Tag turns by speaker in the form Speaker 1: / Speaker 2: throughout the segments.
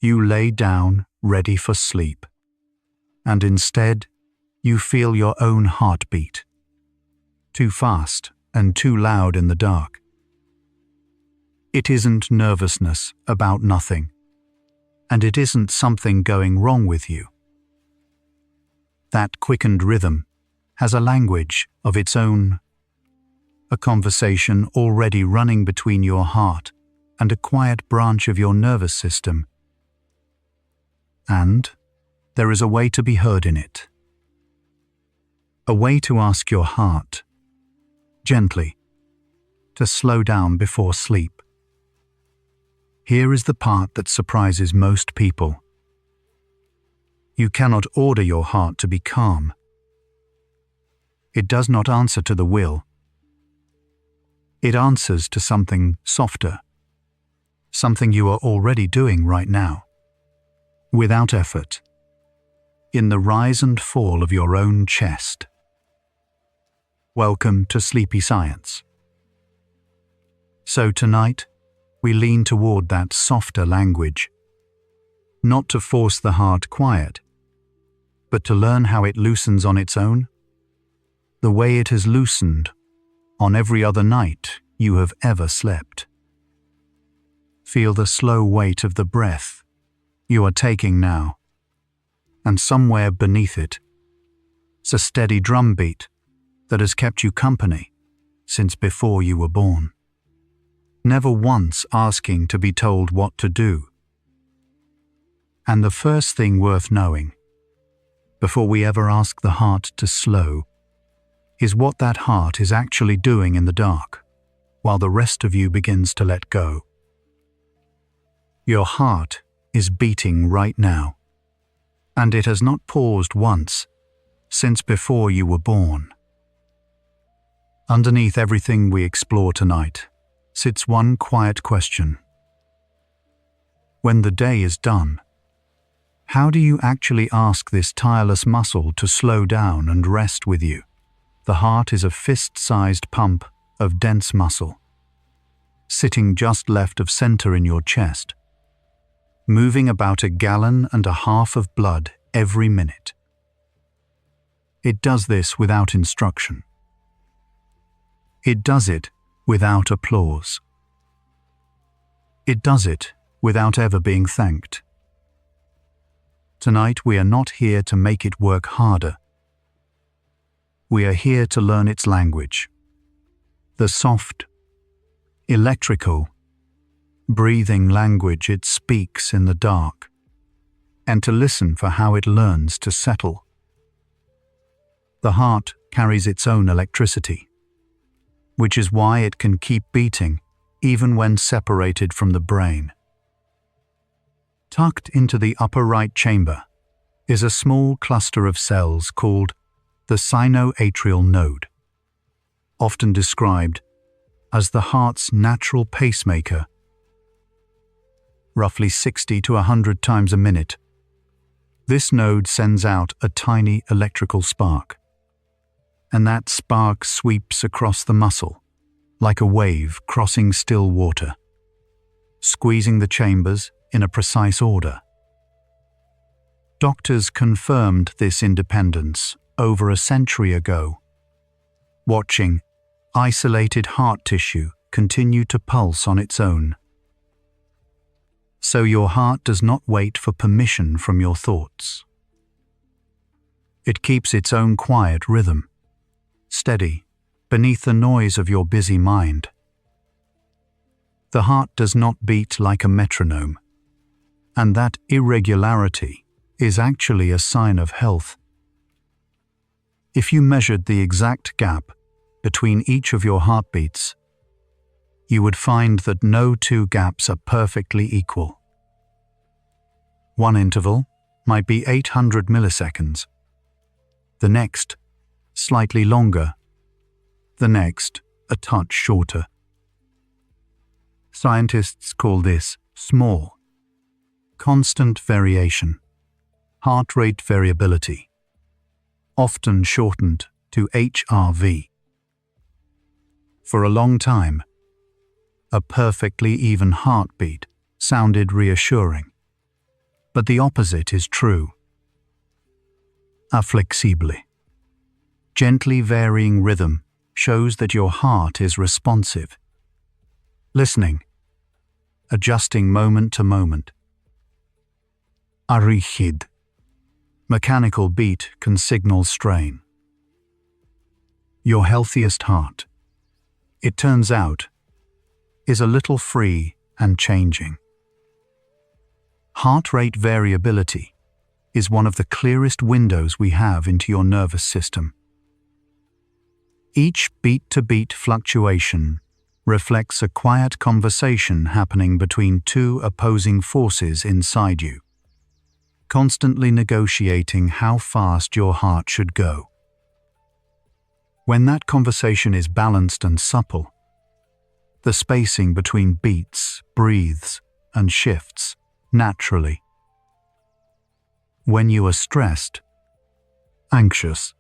Speaker 1: You lay down, ready for sleep, and instead, you feel your own heartbeat. Too fast and too loud in the dark. It isn't nervousness about nothing, and it isn't something going wrong with you. That quickened rhythm has a language of its own, a conversation already running between your heart and a quiet branch of your nervous system. And there is a way to be heard in it. A way to ask your heart, gently, to slow down before sleep. Here is the part that surprises most people. You cannot order your heart to be calm. It does not answer to the will. It answers to something softer, something you are already doing right now, without effort, in the rise and fall of your own chest. Welcome to Sleepy Science. So tonight, we lean toward that softer language, not to force the heart quiet, but to learn how it loosens on its own, the way it has loosened on every other night you have ever slept. Feel the slow weight of the breath you are taking now, and somewhere beneath it, it's a steady drumbeat that has kept you company since before you were born, never once asking to be told what to do. And the first thing worth knowing, before we ever ask the heart to slow, is what that heart is actually doing in the dark, while the rest of you begins to let go. Your heart is beating right now, and it has not paused once since before you were born. Underneath everything we explore tonight sits one quiet question. When the day is done, how do you actually ask this tireless muscle to slow down and rest with you? The heart is a fist-sized pump of dense muscle, sitting just left of center in your chest, moving about 1.5 gallons of blood every minute. It does this without instruction. It does it without applause. It does it without ever being thanked. Tonight we are not here to make it work harder. We are here to learn its language, the soft, electrical, breathing language it speaks in the dark, and to listen for how it learns to settle. The heart carries its own electricity, which is why it can keep beating even when separated from the brain. Tucked into the upper right chamber is a small cluster of cells called the sinoatrial node, often described as the heart's natural pacemaker. Roughly 60 to 100 times a minute, this node sends out a tiny electrical spark, and that spark sweeps across the muscle like a wave crossing still water, squeezing the chambers in a precise order. Doctors confirmed this independence over a century ago, watching isolated heart tissue continue to pulse on its own. So your heart does not wait for permission from your thoughts. It keeps its own quiet rhythm, steady, beneath the noise of your busy mind. The heart does not beat like a metronome, and that irregularity is actually a sign of health. If you measured the exact gap between each of your heartbeats, you would find that no two gaps are perfectly equal. One interval might be 800 milliseconds, the next slightly longer, the next a touch shorter. Scientists call this small, constant variation, heart rate variability, often shortened to HRV. For a long time, a perfectly even heartbeat sounded reassuring. But the opposite is true. A flexible, gently varying rhythm shows that your heart is responsive, listening, adjusting moment to moment. A rigid, mechanical beat can signal strain. Your healthiest heart, it turns out, is a little free and changing. Heart rate variability is one of the clearest windows we have into your nervous system. Each beat-to-beat fluctuation reflects a quiet conversation happening between two opposing forces inside you, constantly negotiating how fast your heart should go. When that conversation is balanced and supple, the spacing between beats breathes and shifts naturally. When you are stressed, anxious,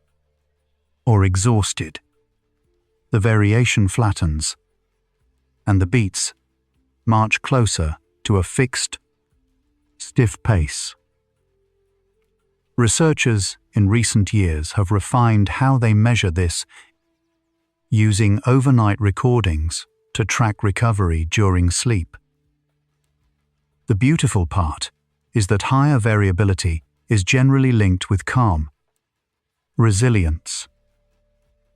Speaker 1: or exhausted, the variation flattens, and the beats march closer to a fixed, stiff pace. Researchers in recent years have refined how they measure this using overnight recordings to track recovery during sleep. The beautiful part is that higher variability is generally linked with calm, resilience,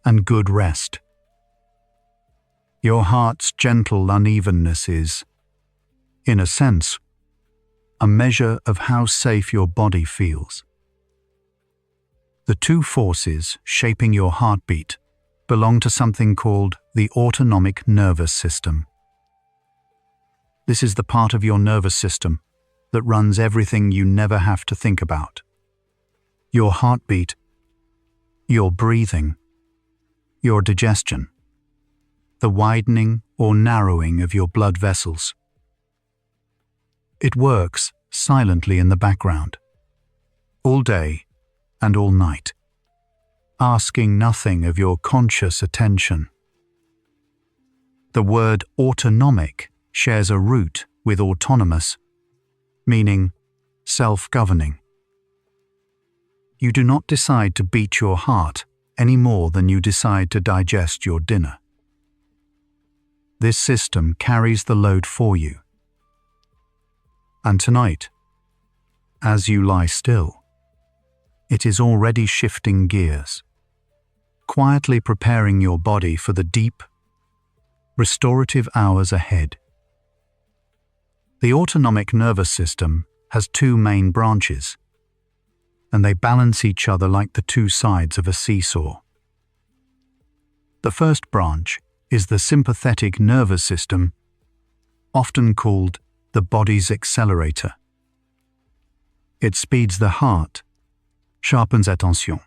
Speaker 1: and good rest. Your heart's gentle unevenness is, in a sense, a measure of how safe your body feels. The two forces shaping your heartbeat belong to something called the autonomic nervous system. This is the part of your nervous system that runs everything you never have to think about. Your heartbeat, your breathing, your digestion, the widening or narrowing of your blood vessels. It works silently in the background, all day and all night, asking nothing of your conscious attention. The word autonomic shares a root with autonomous, meaning self-governing. You do not decide to beat your heart any more than you decide to digest your dinner. This system carries the load for you. And tonight, as you lie still, it is already shifting gears, quietly preparing your body for the deep, restorative hours ahead. The autonomic nervous system has two main branches, and they balance each other like the two sides of a seesaw. The first branch is the sympathetic nervous system, often called the body's accelerator. It speeds the heart, sharpens attention,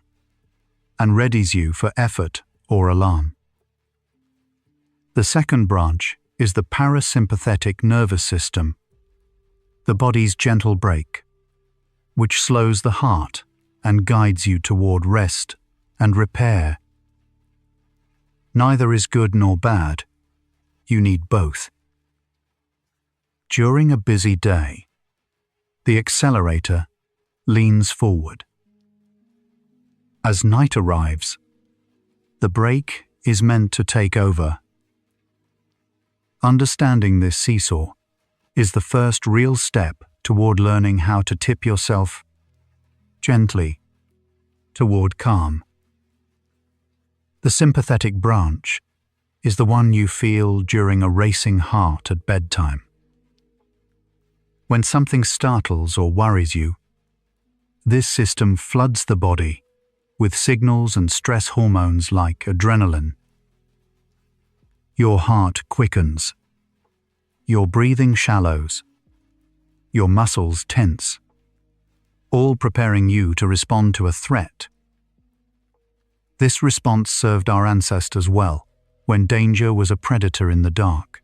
Speaker 1: and readies you for effort or alarm. The second branch is the parasympathetic nervous system, the body's gentle brake, which slows the heart and guides you toward rest and repair. Neither is good nor bad. You need both. During a busy day, the accelerator leans forward. As night arrives, the brake is meant to take over. Understanding this seesaw is the first real step toward learning how to tip yourself gently toward calm. The sympathetic branch is the one you feel during a racing heart at bedtime. When something startles or worries you, this system floods the body with signals and stress hormones like adrenaline. Your heart quickens, your breathing shallows, your muscles tense, all preparing you to respond to a threat. This response served our ancestors well when danger was a predator in the dark.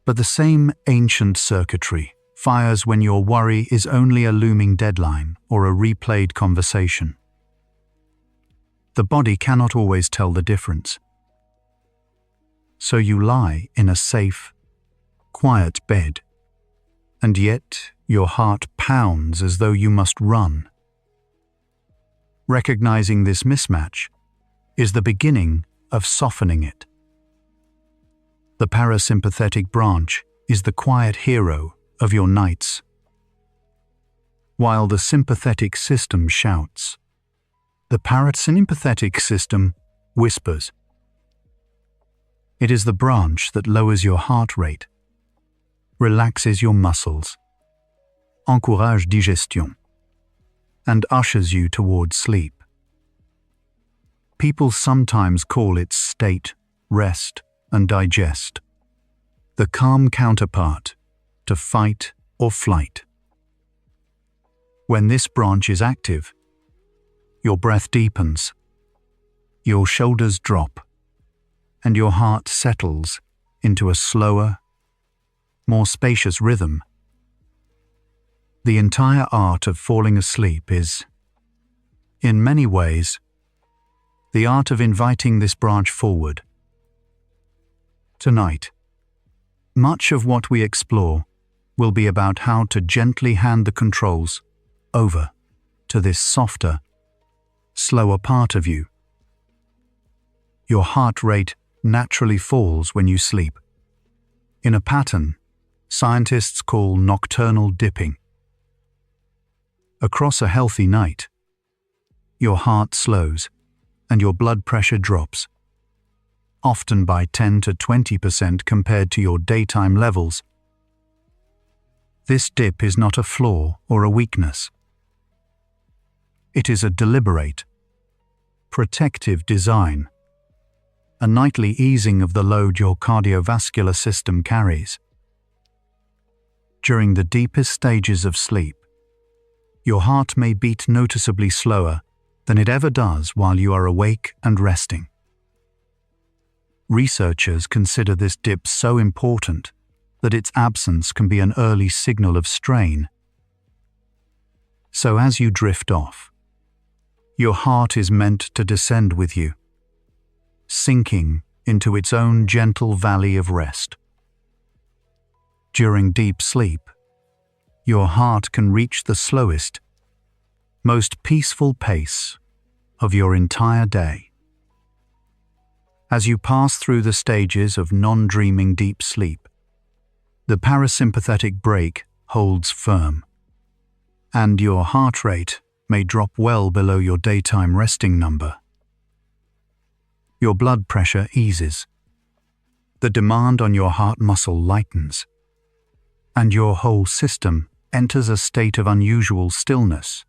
Speaker 1: But the same ancient circuitry fires when your worry is only a looming deadline or a replayed conversation. The body cannot always tell the difference. So you lie in a safe, quiet bed, and yet your heart pounds as though you must run. Recognizing this mismatch is the beginning of softening it. The parasympathetic branch is the quiet hero of your nights, while the sympathetic system shouts. The parasympathetic system whispers. It is the branch that lowers your heart rate, relaxes your muscles, encourage digestion, and ushers you towards sleep. People sometimes call it state, rest, and digest, the calm counterpart to fight or flight. When this branch is active, your breath deepens, your shoulders drop, and your heart settles into a slower, more spacious rhythm. The entire art of falling asleep is, in many ways, the art of inviting this branch forward. Tonight, much of what we explore will be about how to gently hand the controls over to this softer, slower part of you. Your heart rate naturally falls when you sleep, in a pattern scientists call nocturnal dipping. Across a healthy night, your heart slows and your blood pressure drops, often by 10 to 20% compared to your daytime levels. This dip is not a flaw or a weakness. It is a deliberate, protective design, a nightly easing of the load your cardiovascular system carries. During the deepest stages of sleep, your heart may beat noticeably slower than it ever does while you are awake and resting. Researchers consider this dip so important that its absence can be an early signal of strain. So as you drift off, your heart is meant to descend with you, sinking into its own gentle valley of rest. During deep sleep, your heart can reach the slowest, most peaceful pace of your entire day. As you pass through the stages of non-dreaming deep sleep, the parasympathetic brake holds firm, and your heart rate may drop well below your daytime resting number. Your blood pressure eases, the demand on your heart muscle lightens, and your whole system enters a state of unusual stillness.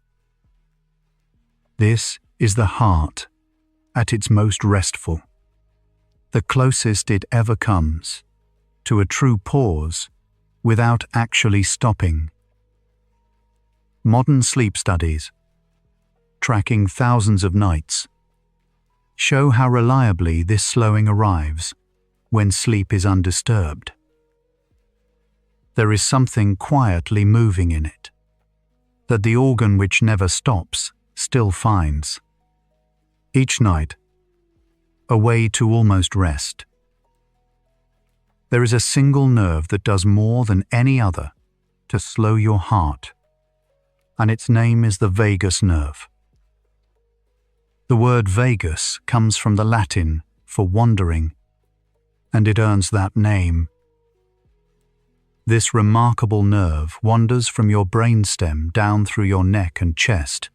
Speaker 1: This is the heart at its most restful, the closest it ever comes to a true pause without actually stopping. Modern sleep studies, tracking thousands of nights, show how reliably this slowing arrives when sleep is undisturbed. There is something quietly moving in it, that the organ which never stops still finds, each night, a way to almost rest. There is a single nerve that does more than any other to slow your heart, and its name is the vagus nerve. The word vagus comes from the Latin for wandering, and it earns that name. This remarkable nerve wanders from your brainstem down through your neck and chest,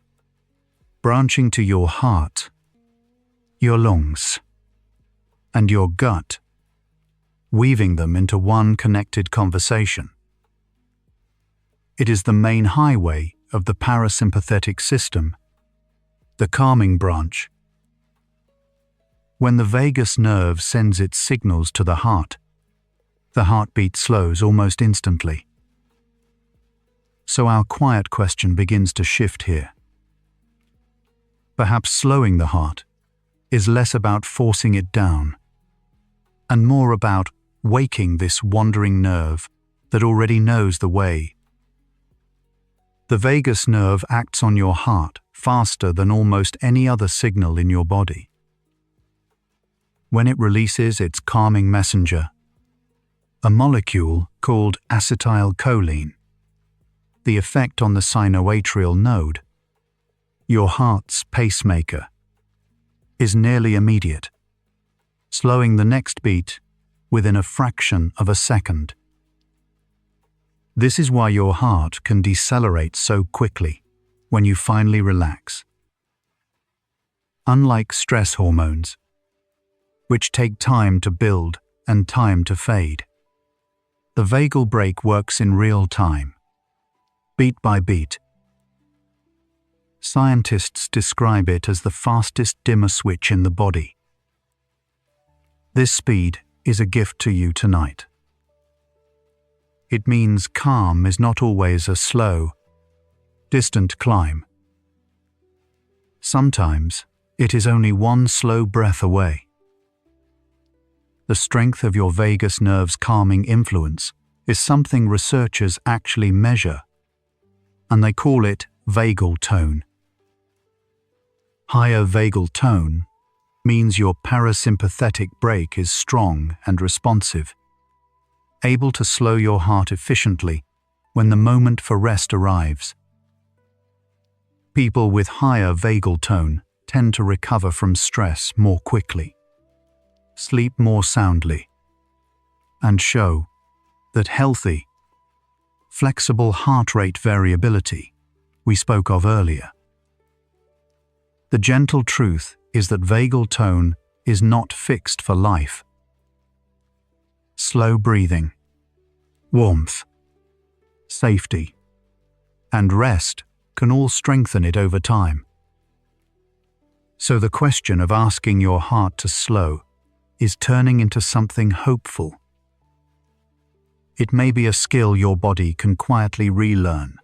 Speaker 1: branching to your heart, your lungs, and your gut, weaving them into one connected conversation. It is the main highway of the parasympathetic system, the calming branch. When the vagus nerve sends its signals to the heartbeat slows almost instantly. So our quiet question begins to shift here. Perhaps slowing the heart is less about forcing it down, and more about waking this wandering nerve that already knows the way. The vagus nerve acts on your heart faster than almost any other signal in your body. When it releases its calming messenger, a molecule called acetylcholine, the effect on the sinoatrial node, your heart's pacemaker, is nearly immediate, slowing the next beat within a fraction of a second. This is why your heart can decelerate so quickly when you finally relax. Unlike stress hormones, which take time to build and time to fade, the vagal brake works in real time, beat by beat. Scientists describe it as the fastest dimmer switch in the body. This speed is a gift to you tonight. It means calm is not always a slow, distant climb. Sometimes it is only one slow breath away. The strength of your vagus nerve's calming influence is something researchers actually measure, and they call it vagal tone. Higher vagal tone means your parasympathetic brake is strong and responsive, able to slow your heart efficiently when the moment for rest arrives. People with higher vagal tone tend to recover from stress more quickly, sleep more soundly, and show that healthy, flexible heart rate variability we spoke of earlier. The gentle truth is that vagal tone is not fixed for life. Slow breathing, warmth, safety, and rest can all strengthen it over time. So the question of asking your heart to slow is turning into something hopeful. It may be a skill your body can quietly relearn,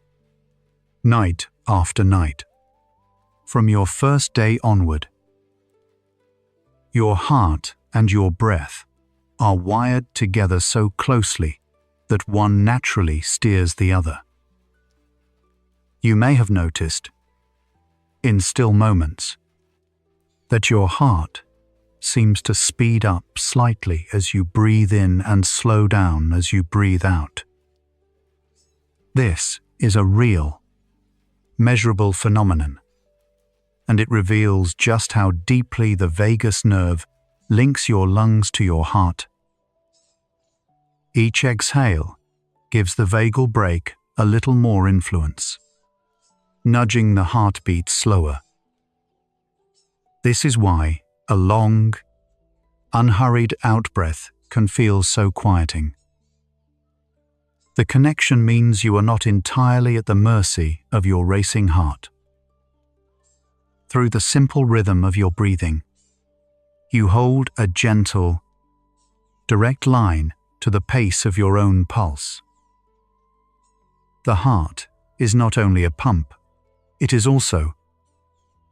Speaker 1: night after night, from your first day onward. Your heart and your breath are wired together so closely that one naturally steers the other. You may have noticed, in still moments, that your heart seems to speed up slightly as you breathe in and slow down as you breathe out. This is a real, measurable phenomenon, and it reveals just how deeply the vagus nerve links your lungs to your heart. Each exhale gives the vagal brake a little more influence, nudging the heartbeat slower. This is why a long, unhurried out-breath can feel so quieting. The connection means you are not entirely at the mercy of your racing heart. Through the simple rhythm of your breathing, you hold a gentle, direct line to the pace of your own pulse. The heart is not only a pump, it is also,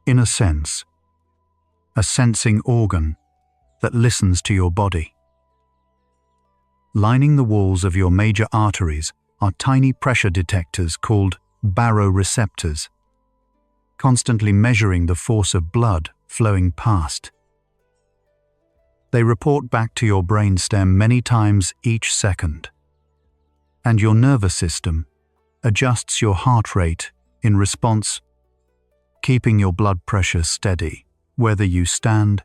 Speaker 1: in a sense, a sensing organ that listens to your body. Lining the walls of your major arteries are tiny pressure detectors called baroreceptors, constantly measuring the force of blood flowing past. They report back to your brainstem many times each second, and your nervous system adjusts your heart rate in response, keeping your blood pressure steady whether you stand,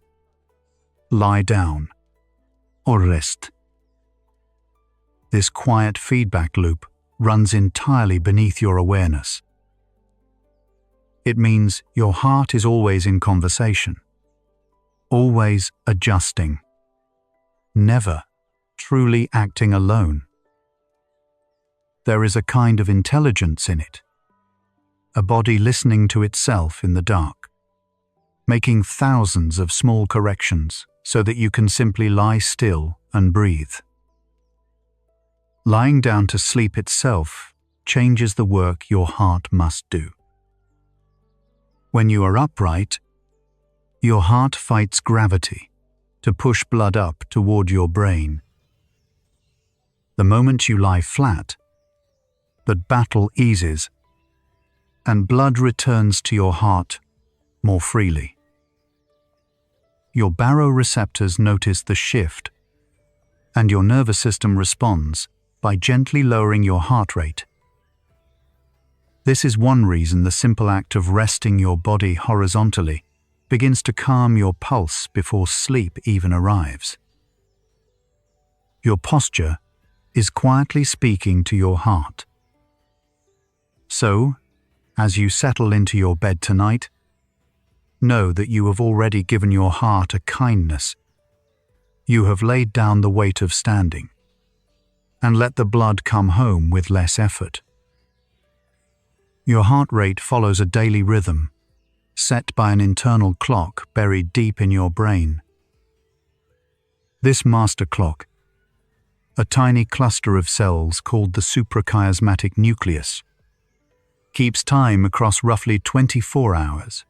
Speaker 1: lie down, or rest. This quiet feedback loop runs entirely beneath your awareness. It means your heart is always in conversation, always adjusting, never truly acting alone. There is a kind of intelligence in it, a body listening to itself in the dark, making thousands of small corrections so that you can simply lie still and breathe. Lying down to sleep itself changes the work your heart must do. When you are upright, your heart fights gravity to push blood up toward your brain. The moment you lie flat, that battle eases, and blood returns to your heart more freely. Your baroreceptors notice the shift, and your nervous system responds by gently lowering your heart rate. This is one reason the simple act of resting your body horizontally begins to calm your pulse before sleep even arrives. Your posture is quietly speaking to your heart. So, as you settle into your bed tonight, know that you have already given your heart a kindness. You have laid down the weight of standing, and let the blood come home with less effort. Your heart rate follows a daily rhythm, set by an internal clock buried deep in your brain. This master clock, a tiny cluster of cells called the suprachiasmatic nucleus, keeps time across roughly 24 hours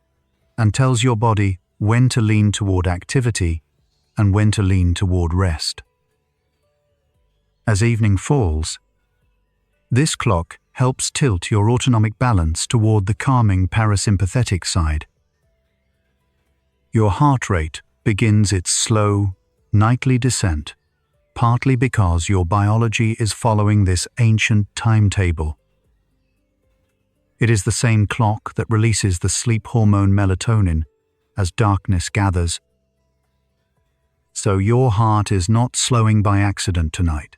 Speaker 1: and tells your body when to lean toward activity and when to lean toward rest. As evening falls, this clock helps tilt your autonomic balance toward the calming parasympathetic side. Your heart rate begins its slow, nightly descent, partly because your biology is following this ancient timetable. It is the same clock that releases the sleep hormone melatonin as darkness gathers. So your heart is not slowing by accident tonight.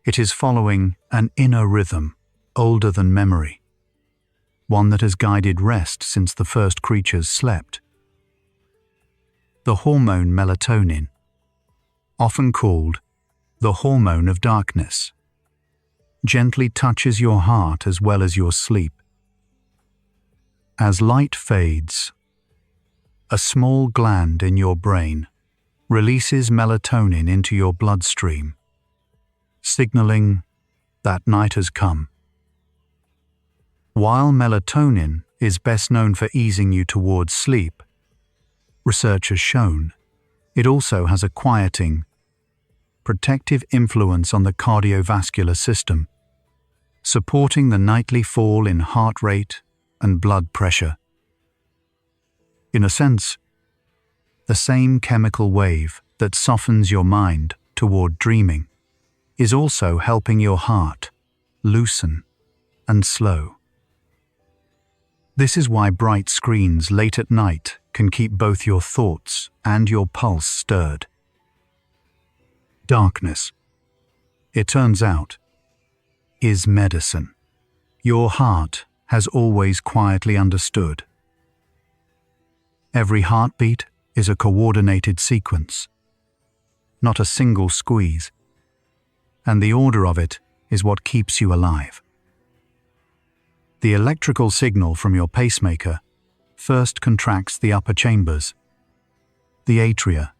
Speaker 1: It is following an inner rhythm, older than memory, one that has guided rest since the first creatures slept. The hormone melatonin, often called the hormone of darkness, gently touches your heart as well as your sleep. As light fades, a small gland in your brain releases melatonin into your bloodstream, signaling that night has come. While melatonin is best known for easing you towards sleep, research has shown it also has a quieting, protective influence on the cardiovascular system, supporting the nightly fall in heart rate and blood pressure. In a sense, the same chemical wave that softens your mind toward dreaming is also helping your heart loosen and slow. This is why bright screens late at night can keep both your thoughts and your pulse stirred. Darkness, it turns out, is medicine. Your heart has always quietly understood. Every heartbeat is a coordinated sequence, not a single squeeze, and the order of it is what keeps you alive. The electrical signal from your pacemaker first contracts the upper chambers, the atria,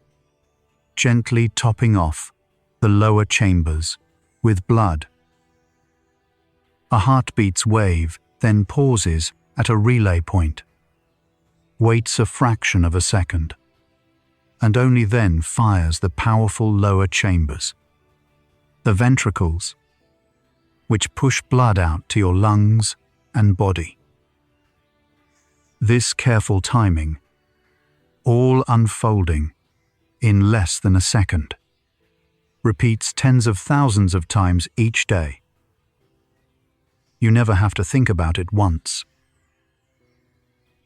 Speaker 1: gently topping off the lower chambers with blood. A heartbeat's wave then pauses at a relay point, waits a fraction of a second, and only then fires the powerful lower chambers, the ventricles, which push blood out to your lungs and body. This careful timing, all unfolding in less than a second, repeats tens of thousands of times each day. You never have to think about it once.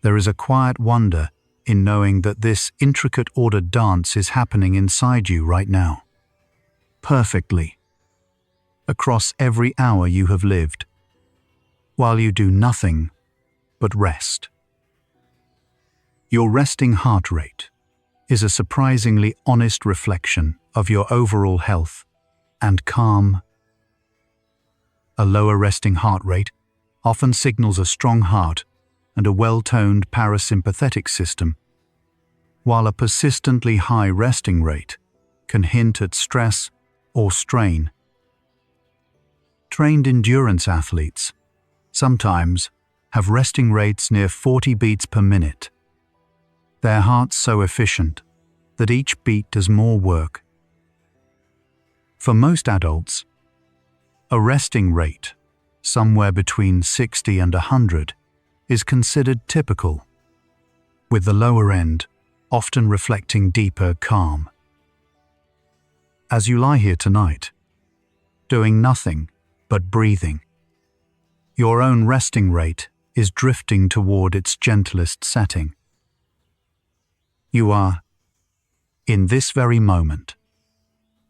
Speaker 1: There is a quiet wonder in knowing that this intricate ordered dance is happening inside you right now, perfectly, across every hour you have lived, while you do nothing but rest. Your resting heart rate is a surprisingly honest reflection of your overall health and calm. A lower resting heart rate often signals a strong heart and a well-toned parasympathetic system, while a persistently high resting rate can hint at stress or strain. Trained endurance athletes sometimes have resting rates near 40 beats per minute. Their hearts so efficient that each beat does more work. For most adults, a resting rate somewhere between 60 and 100 is considered typical, with the lower end often reflecting deeper calm. As you lie here tonight, doing nothing but breathing, Your own resting rate is drifting toward its gentlest setting. You are, in this very moment,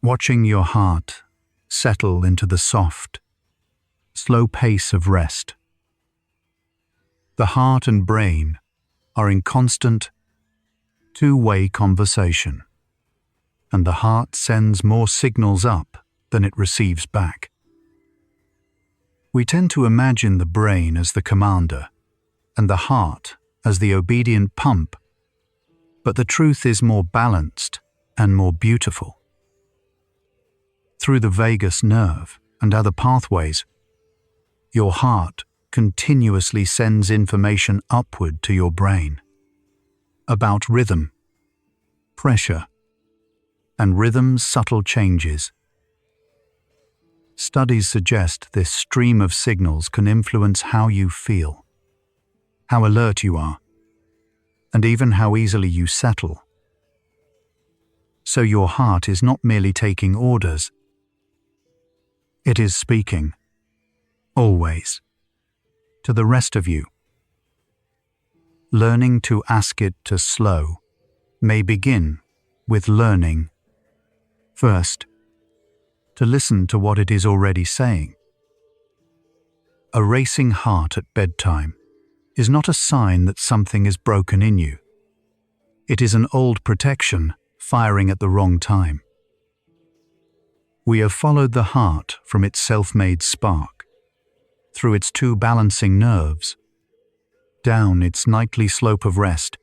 Speaker 1: watching your heart settle into the soft, slow pace of rest. The heart and brain are in constant, two-way conversation, and the heart sends more signals up than it receives back. We tend to imagine the brain as the commander and the heart as the obedient pump, but the truth is more balanced and more beautiful. Through the vagus nerve and other pathways, your heart continuously sends information upward to your brain about rhythm, pressure, and rhythm's subtle changes. Studies suggest this stream of signals can influence how you feel, how alert you are, and even how easily you settle. So your heart is not merely taking orders. It is speaking, always, to the rest of you. Learning to ask it to slow may begin with learning, first, to listen to what it is already saying. A racing heart at bedtime is not a sign that something is broken in you. It is an old protection firing at the wrong time. We have followed the heart from its self-made spark, through its two balancing nerves, down its nightly slope of rest,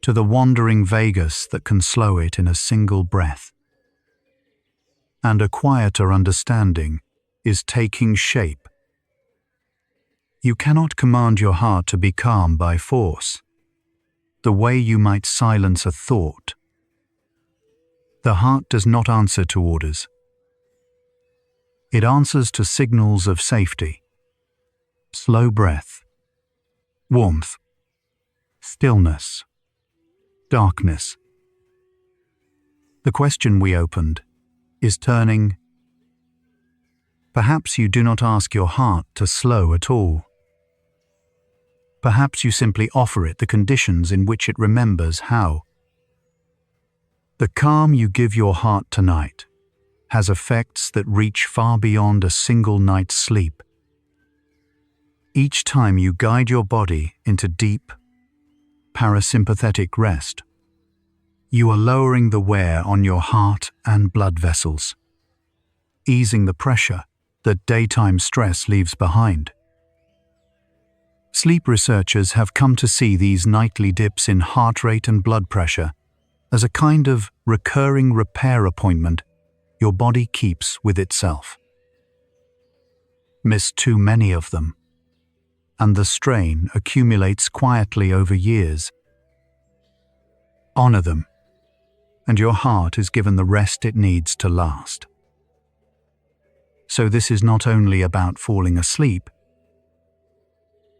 Speaker 1: to the wandering vagus that can slow it in a single breath. And a quieter understanding is taking shape. You cannot command your heart to be calm by force, the way you might silence a thought. The heart does not answer to orders. It answers to signals of safety, slow breath, warmth, stillness, darkness. The question we opened is turning. Perhaps you do not ask your heart to slow at all. Perhaps you simply offer it the conditions in which it remembers how. The calm you give your heart tonight has effects that reach far beyond a single night's sleep. Each time you guide your body into deep, parasympathetic rest, you are lowering the wear on your heart and blood vessels, easing the pressure that daytime stress leaves behind. Sleep researchers have come to see these nightly dips in heart rate and blood pressure as a kind of recurring repair appointment your body keeps with itself. Miss too many of them, and the strain accumulates quietly over years. Honor them, and your heart is given the rest it needs to last. So this is not only about falling asleep,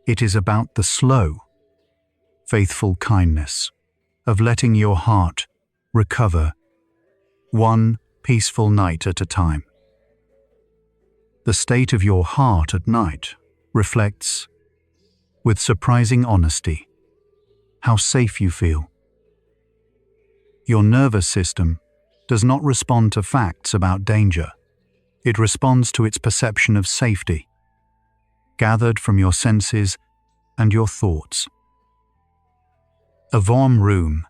Speaker 1: it is about the slow, faithful kindness of letting your heart recover one peaceful night at a time. The state of your heart at night reflects, with surprising honesty, how safe you feel. Your nervous system does not respond to facts about danger. It responds to its perception of safety, gathered from your senses and your thoughts. A warm room,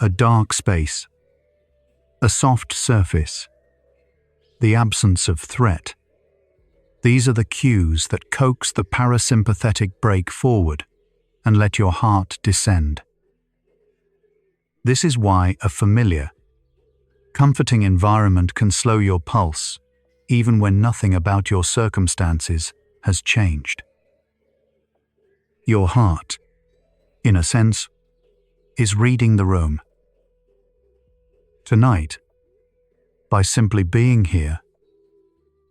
Speaker 1: a dark space, a soft surface, the absence of threat. These are the cues that coax the parasympathetic brake forward and let your heart descend. This is why a familiar, comforting environment can slow your pulse, even when nothing about your circumstances has changed. Your heart, in a sense, is reading the room. Tonight, by simply being here,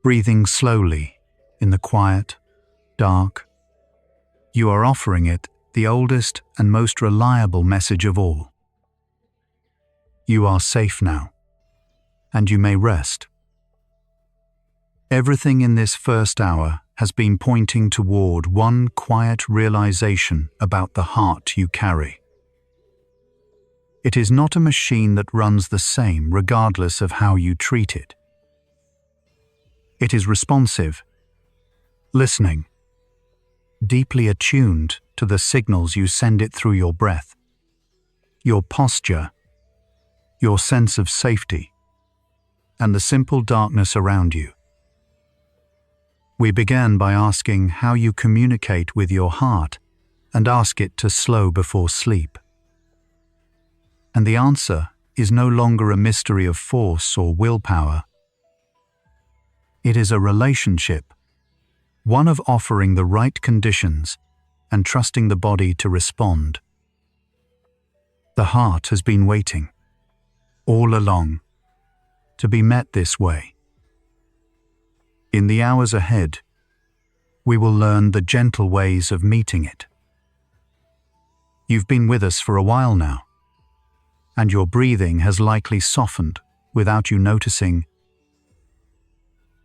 Speaker 1: breathing slowly in the quiet, dark, you are offering it the oldest and most reliable message of all. You are safe now, and you may rest. Everything in this first hour has been pointing toward one quiet realization about the heart you carry. It is not a machine that runs the same regardless of how you treat it. It is responsive, listening, deeply attuned to the signals you send it through your breath, your posture, your sense of safety, and the simple darkness around you. We began by asking how you communicate with your heart and ask it to slow before sleep. And the answer is no longer a mystery of force or willpower. It is a relationship, one of offering the right conditions and trusting the body to respond. The heart has been waiting, all along, to be met this way. In the hours ahead, we will learn the gentle ways of meeting it. You've been with us for a while now, and your breathing has likely softened without you noticing.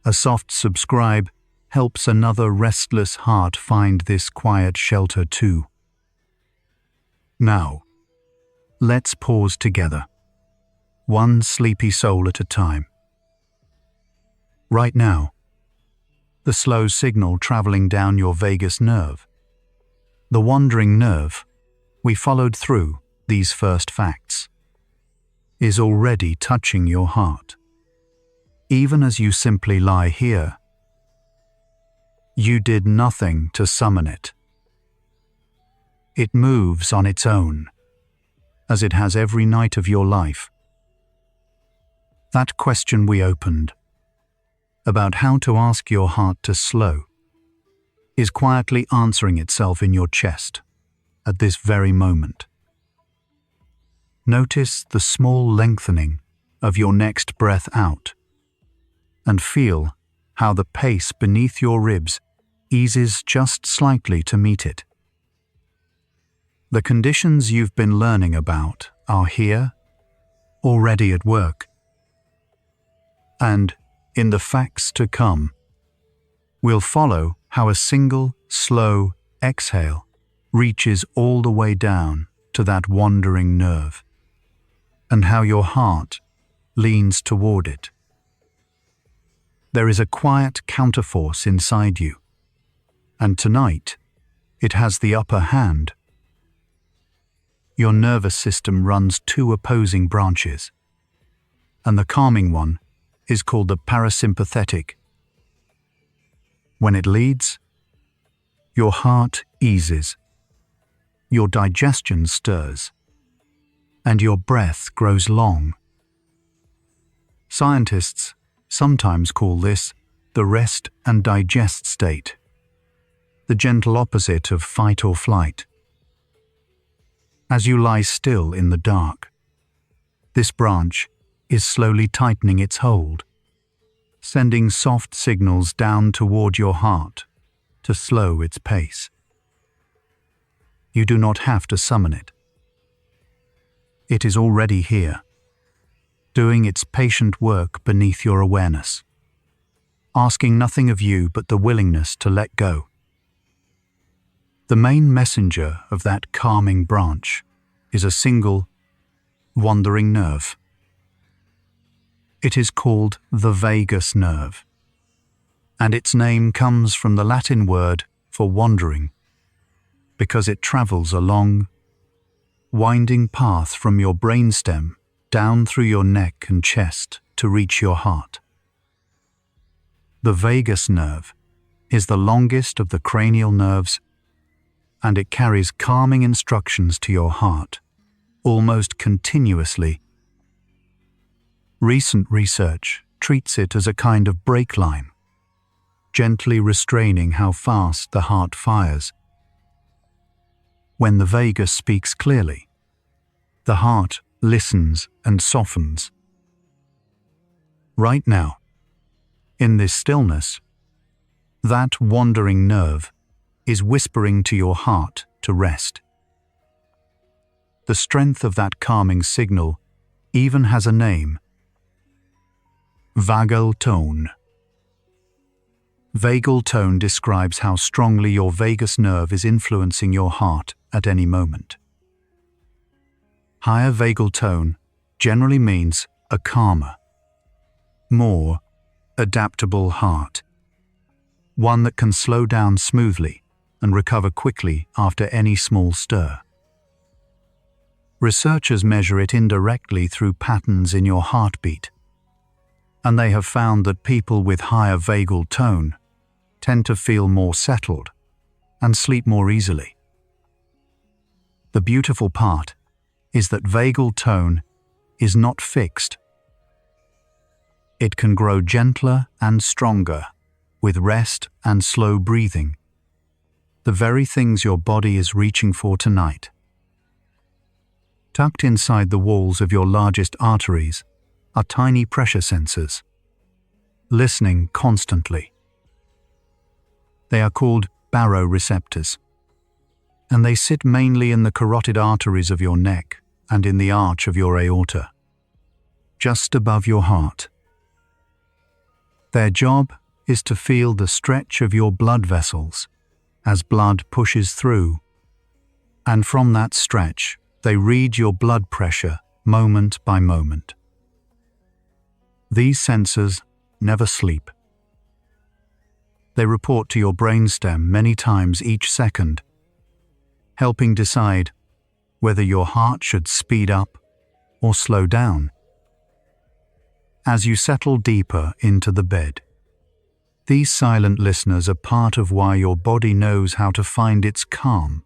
Speaker 1: A soft subscribe helps another restless heart find this quiet shelter too. Now, let's pause together, one sleepy soul at a time. Right now, the slow signal traveling down your vagus nerve, the wandering nerve we followed through these first facts, is already touching your heart. Even as you simply lie here, you did nothing to summon it. It moves on its own, as it has every night of your life. That question we opened, about how to ask your heart to slow, is quietly answering itself in your chest at this very moment. Notice the small lengthening of your next breath out, and feel how the pace beneath your ribs eases just slightly to meet it. The conditions you've been learning about are here, already at work. And in the facts to come, we'll follow how a single, slow exhale reaches all the way down to that wandering nerve, and how your heart leans toward it. There is a quiet counterforce inside you, and tonight it has the upper hand. Your nervous system runs two opposing branches, and the calming one is called the parasympathetic. When it leads, your heart eases, your digestion stirs, and your breath grows long. Scientists sometimes call this the rest and digest state, the gentle opposite of fight or flight. As you lie still in the dark, this branch is slowly tightening its hold, sending soft signals down toward your heart to slow its pace. You do not have to summon it. It is already here, doing its patient work beneath your awareness, asking nothing of you but the willingness to let go. The main messenger of that calming branch is a single, wandering nerve. It is called the vagus nerve, and its name comes from the Latin word for wandering, because it travels a long, winding path from your brainstem down through your neck and chest to reach your heart. The vagus nerve is the longest of the cranial nerves, and it carries calming instructions to your heart, almost continuously. Recent research treats it as a kind of brake line, gently restraining how fast the heart fires. When the vagus speaks clearly, the heart listens and softens. Right now, in this stillness, that wandering nerve is whispering to your heart to rest. The strength of that calming signal even has a name: vagal tone. Vagal tone describes how strongly your vagus nerve is influencing your heart at any moment. Higher vagal tone generally means a calmer, more adaptable heart, one that can slow down smoothly and recover quickly after any small stir. Researchers measure it indirectly through patterns in your heartbeat, and they have found that people with higher vagal tone tend to feel more settled and sleep more easily. The beautiful part is that vagal tone is not fixed. It can grow gentler and stronger with rest and slow breathing, the very things your body is reaching for tonight. Tucked inside the walls of your largest arteries are tiny pressure sensors, listening constantly. They are called baroreceptors, and they sit mainly in the carotid arteries of your neck and in the arch of your aorta, just above your heart. Their job is to feel the stretch of your blood vessels as blood pushes through, and from that stretch, they read your blood pressure moment by moment. These sensors never sleep. They report to your brainstem many times each second, helping decide whether your heart should speed up or slow down. As you settle deeper into the bed, these silent listeners are part of why your body knows how to find its calm.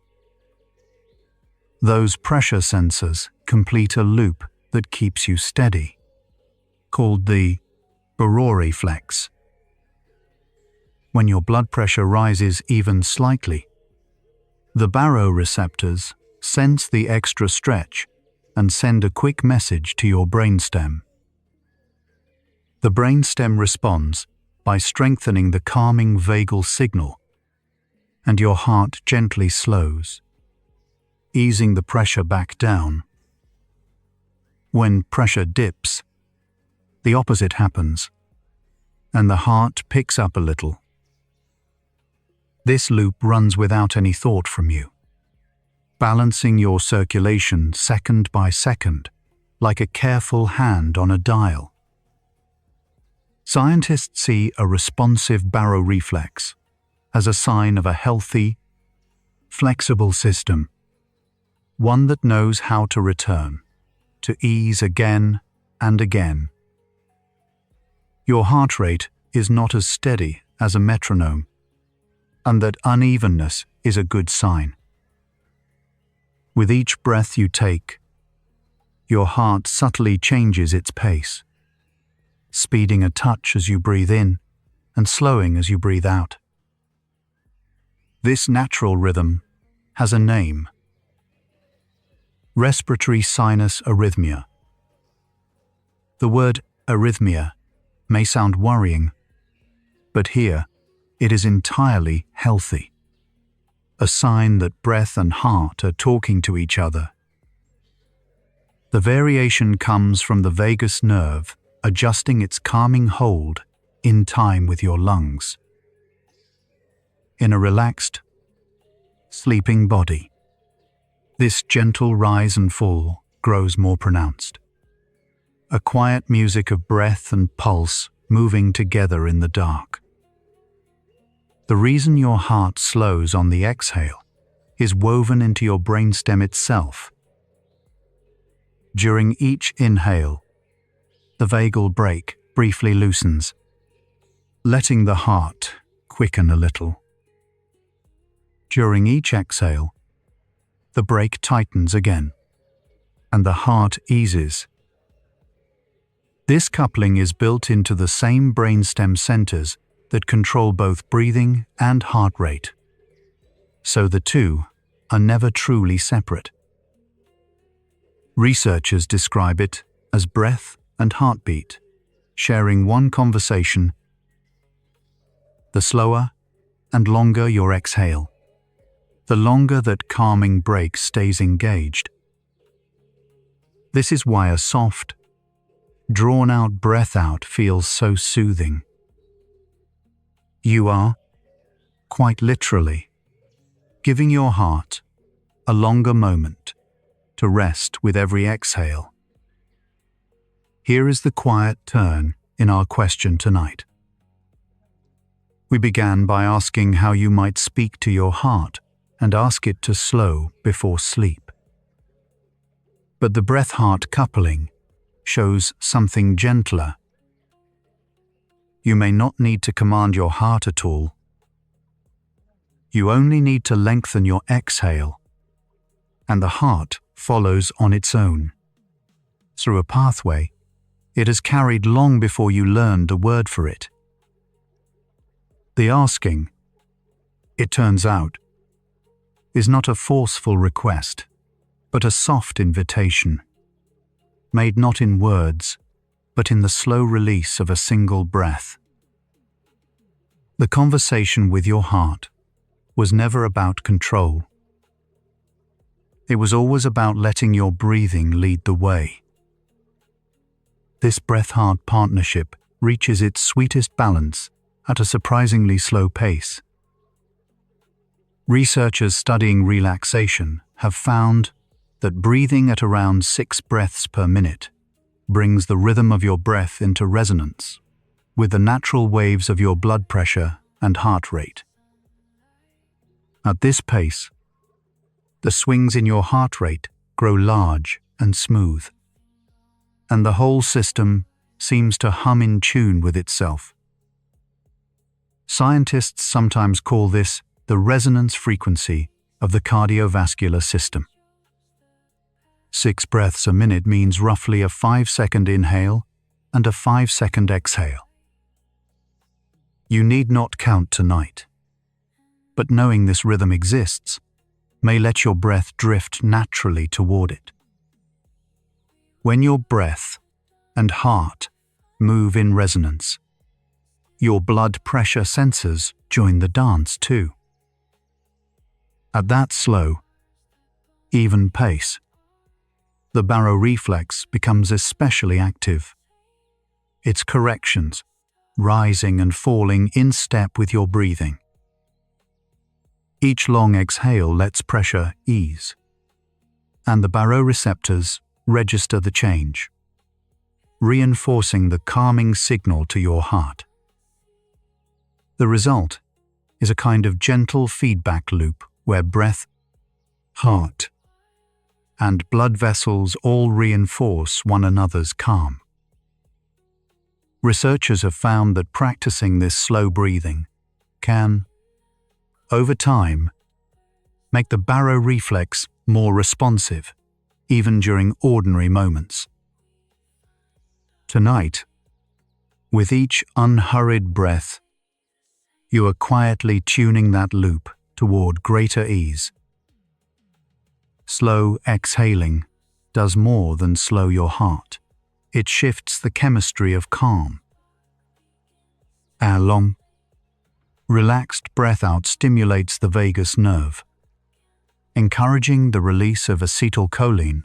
Speaker 1: Those pressure sensors complete a loop that keeps you steady, called the baroreflex. When your blood pressure rises even slightly, the baroreceptors sense the extra stretch and send a quick message to your brainstem. The brainstem responds by strengthening the calming vagal signal, and your heart gently slows, easing the pressure back down. When pressure dips, the opposite happens, and the heart picks up a little. This loop runs without any thought from you, balancing your circulation second by second, like a careful hand on a dial. Scientists see a responsive baroreflex as a sign of a healthy, flexible system, one that knows how to return, to ease again and again. Your heart rate is not as steady as a metronome, and that unevenness is a good sign. With each breath you take, your heart subtly changes its pace, speeding a touch as you breathe in and slowing as you breathe out. This natural rhythm has a name: respiratory sinus arrhythmia. The word arrhythmia may sound worrying, but here it is entirely healthy, a sign that breath and heart are talking to each other. The variation comes from the vagus nerve adjusting its calming hold in time with your lungs. In a relaxed, sleeping body, this gentle rise and fall grows more pronounced. A quiet music of breath and pulse moving together in the dark. The reason your heart slows on the exhale is woven into your brainstem itself. During each inhale, the vagal brake briefly loosens, letting the heart quicken a little. During each exhale, the brake tightens again, and the heart eases. This coupling is built into the same brainstem centers that control both breathing and heart rate, so the two are never truly separate. Researchers describe it as breath and heartbeat sharing one conversation. The slower and longer your exhale, the longer that calming brake stays engaged. This is why a soft, drawn-out breath out feels so soothing. You are, quite literally, giving your heart a longer moment to rest with every exhale. Here is the quiet turn in our question tonight. We began by asking how you might speak to your heart and ask it to slow before sleep. But the breath-heart coupling shows something gentler. You may not need to command your heart at all. You only need to lengthen your exhale, and the heart follows on its own, through a pathway it has carried long before you learned a word for it. The asking, it turns out, is not a forceful request, but a soft invitation, made not in words, but in the slow release of a single breath. The conversation with your heart was never about control. It was always about letting your breathing lead the way. This breath-heart partnership reaches its sweetest balance at a surprisingly slow pace. Researchers studying relaxation have found that breathing at around 6 breaths per minute brings the rhythm of your breath into resonance with the natural waves of your blood pressure and heart rate. At this pace, the swings in your heart rate grow large and smooth, and the whole system seems to hum in tune with itself. Scientists sometimes call this the resonance frequency of the cardiovascular system. 6 breaths a minute means roughly a 5-second inhale and a 5-second exhale. You need not count tonight, but knowing this rhythm exists may let your breath drift naturally toward it. When your breath and heart move in resonance, your blood pressure sensors join the dance too. At that slow, even pace, the baroreflex becomes especially active. Its corrections, rising and falling in step with your breathing. Each long exhale lets pressure ease, and the baroreceptors register the change, reinforcing the calming signal to your heart. The result is a kind of gentle feedback loop where breath, heart, and blood vessels all reinforce one another's calm. Researchers have found that practicing this slow breathing can, over time, make the baroreflex more responsive, even during ordinary moments. Tonight, with each unhurried breath, you are quietly tuning that loop toward greater ease. Slow exhaling does more than slow your heart. It shifts the chemistry of calm. Our long, relaxed breath out stimulates the vagus nerve, encouraging the release of acetylcholine,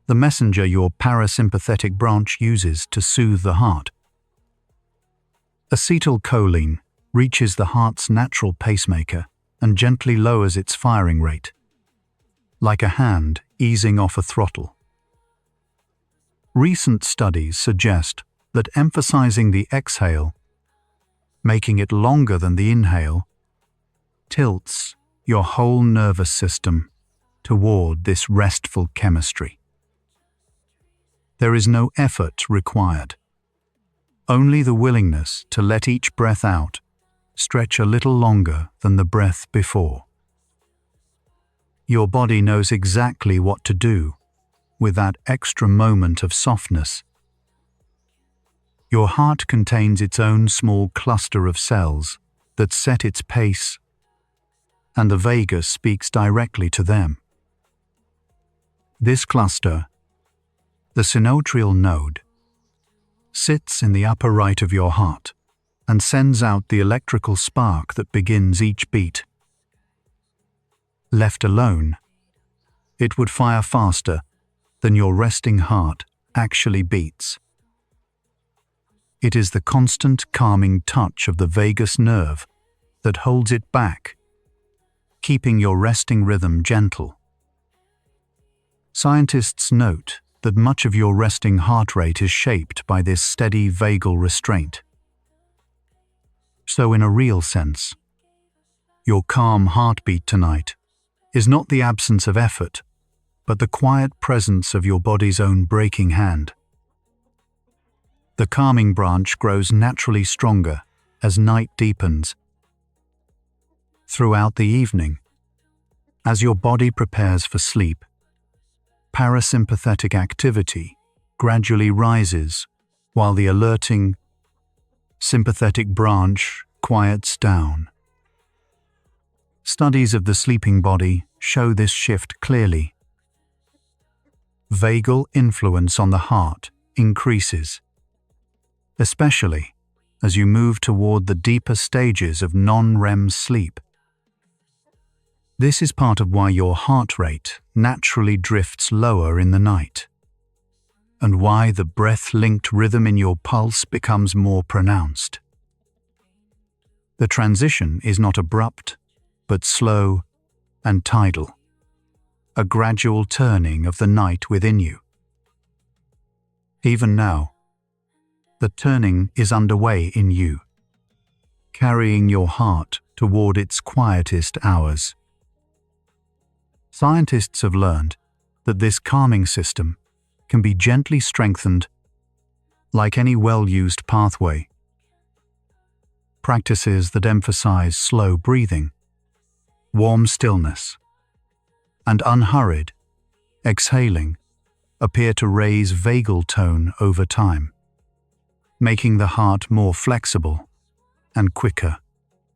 Speaker 1: the messenger your parasympathetic branch uses to soothe the heart. Acetylcholine reaches the heart's natural pacemaker and gently lowers its firing rate, like a hand easing off a throttle. Recent studies suggest that emphasizing the exhale, making it longer than the inhale, tilts your whole nervous system toward this restful chemistry. There is no effort required, only the willingness to let each breath out stretch a little longer than the breath before. Your body knows exactly what to do with that extra moment of softness. Your heart contains its own small cluster of cells that set its pace, and the vagus speaks directly to them. This cluster, the sinoatrial node, sits in the upper right of your heart and sends out the electrical spark that begins each beat. Left alone, it would fire faster than your resting heart actually beats. It is the constant calming touch of the vagus nerve that holds it back, keeping your resting rhythm gentle. Scientists note that much of your resting heart rate is shaped by this steady vagal restraint. So in a real sense, your calm heartbeat tonight is not the absence of effort, but the quiet presence of your body's own breaking hand. The calming branch grows naturally stronger as night deepens. Throughout the evening, as your body prepares for sleep, parasympathetic activity gradually rises while the alerting sympathetic branch quiets down. Studies of the sleeping body show this shift clearly. Vagal influence on the heart increases, especially as you move toward the deeper stages of non-REM sleep. This is part of why your heart rate naturally drifts lower in the night, and why the breath-linked rhythm in your pulse becomes more pronounced. The transition is not abrupt, but slow and tidal, a gradual turning of the night within you. Even now, the turning is underway in you, carrying your heart toward its quietest hours. Scientists have learned that this calming system can be gently strengthened like any well-used pathway. Practices that emphasize slow breathing, warm stillness, and unhurried exhaling appear to raise vagal tone over time, making the heart more flexible and quicker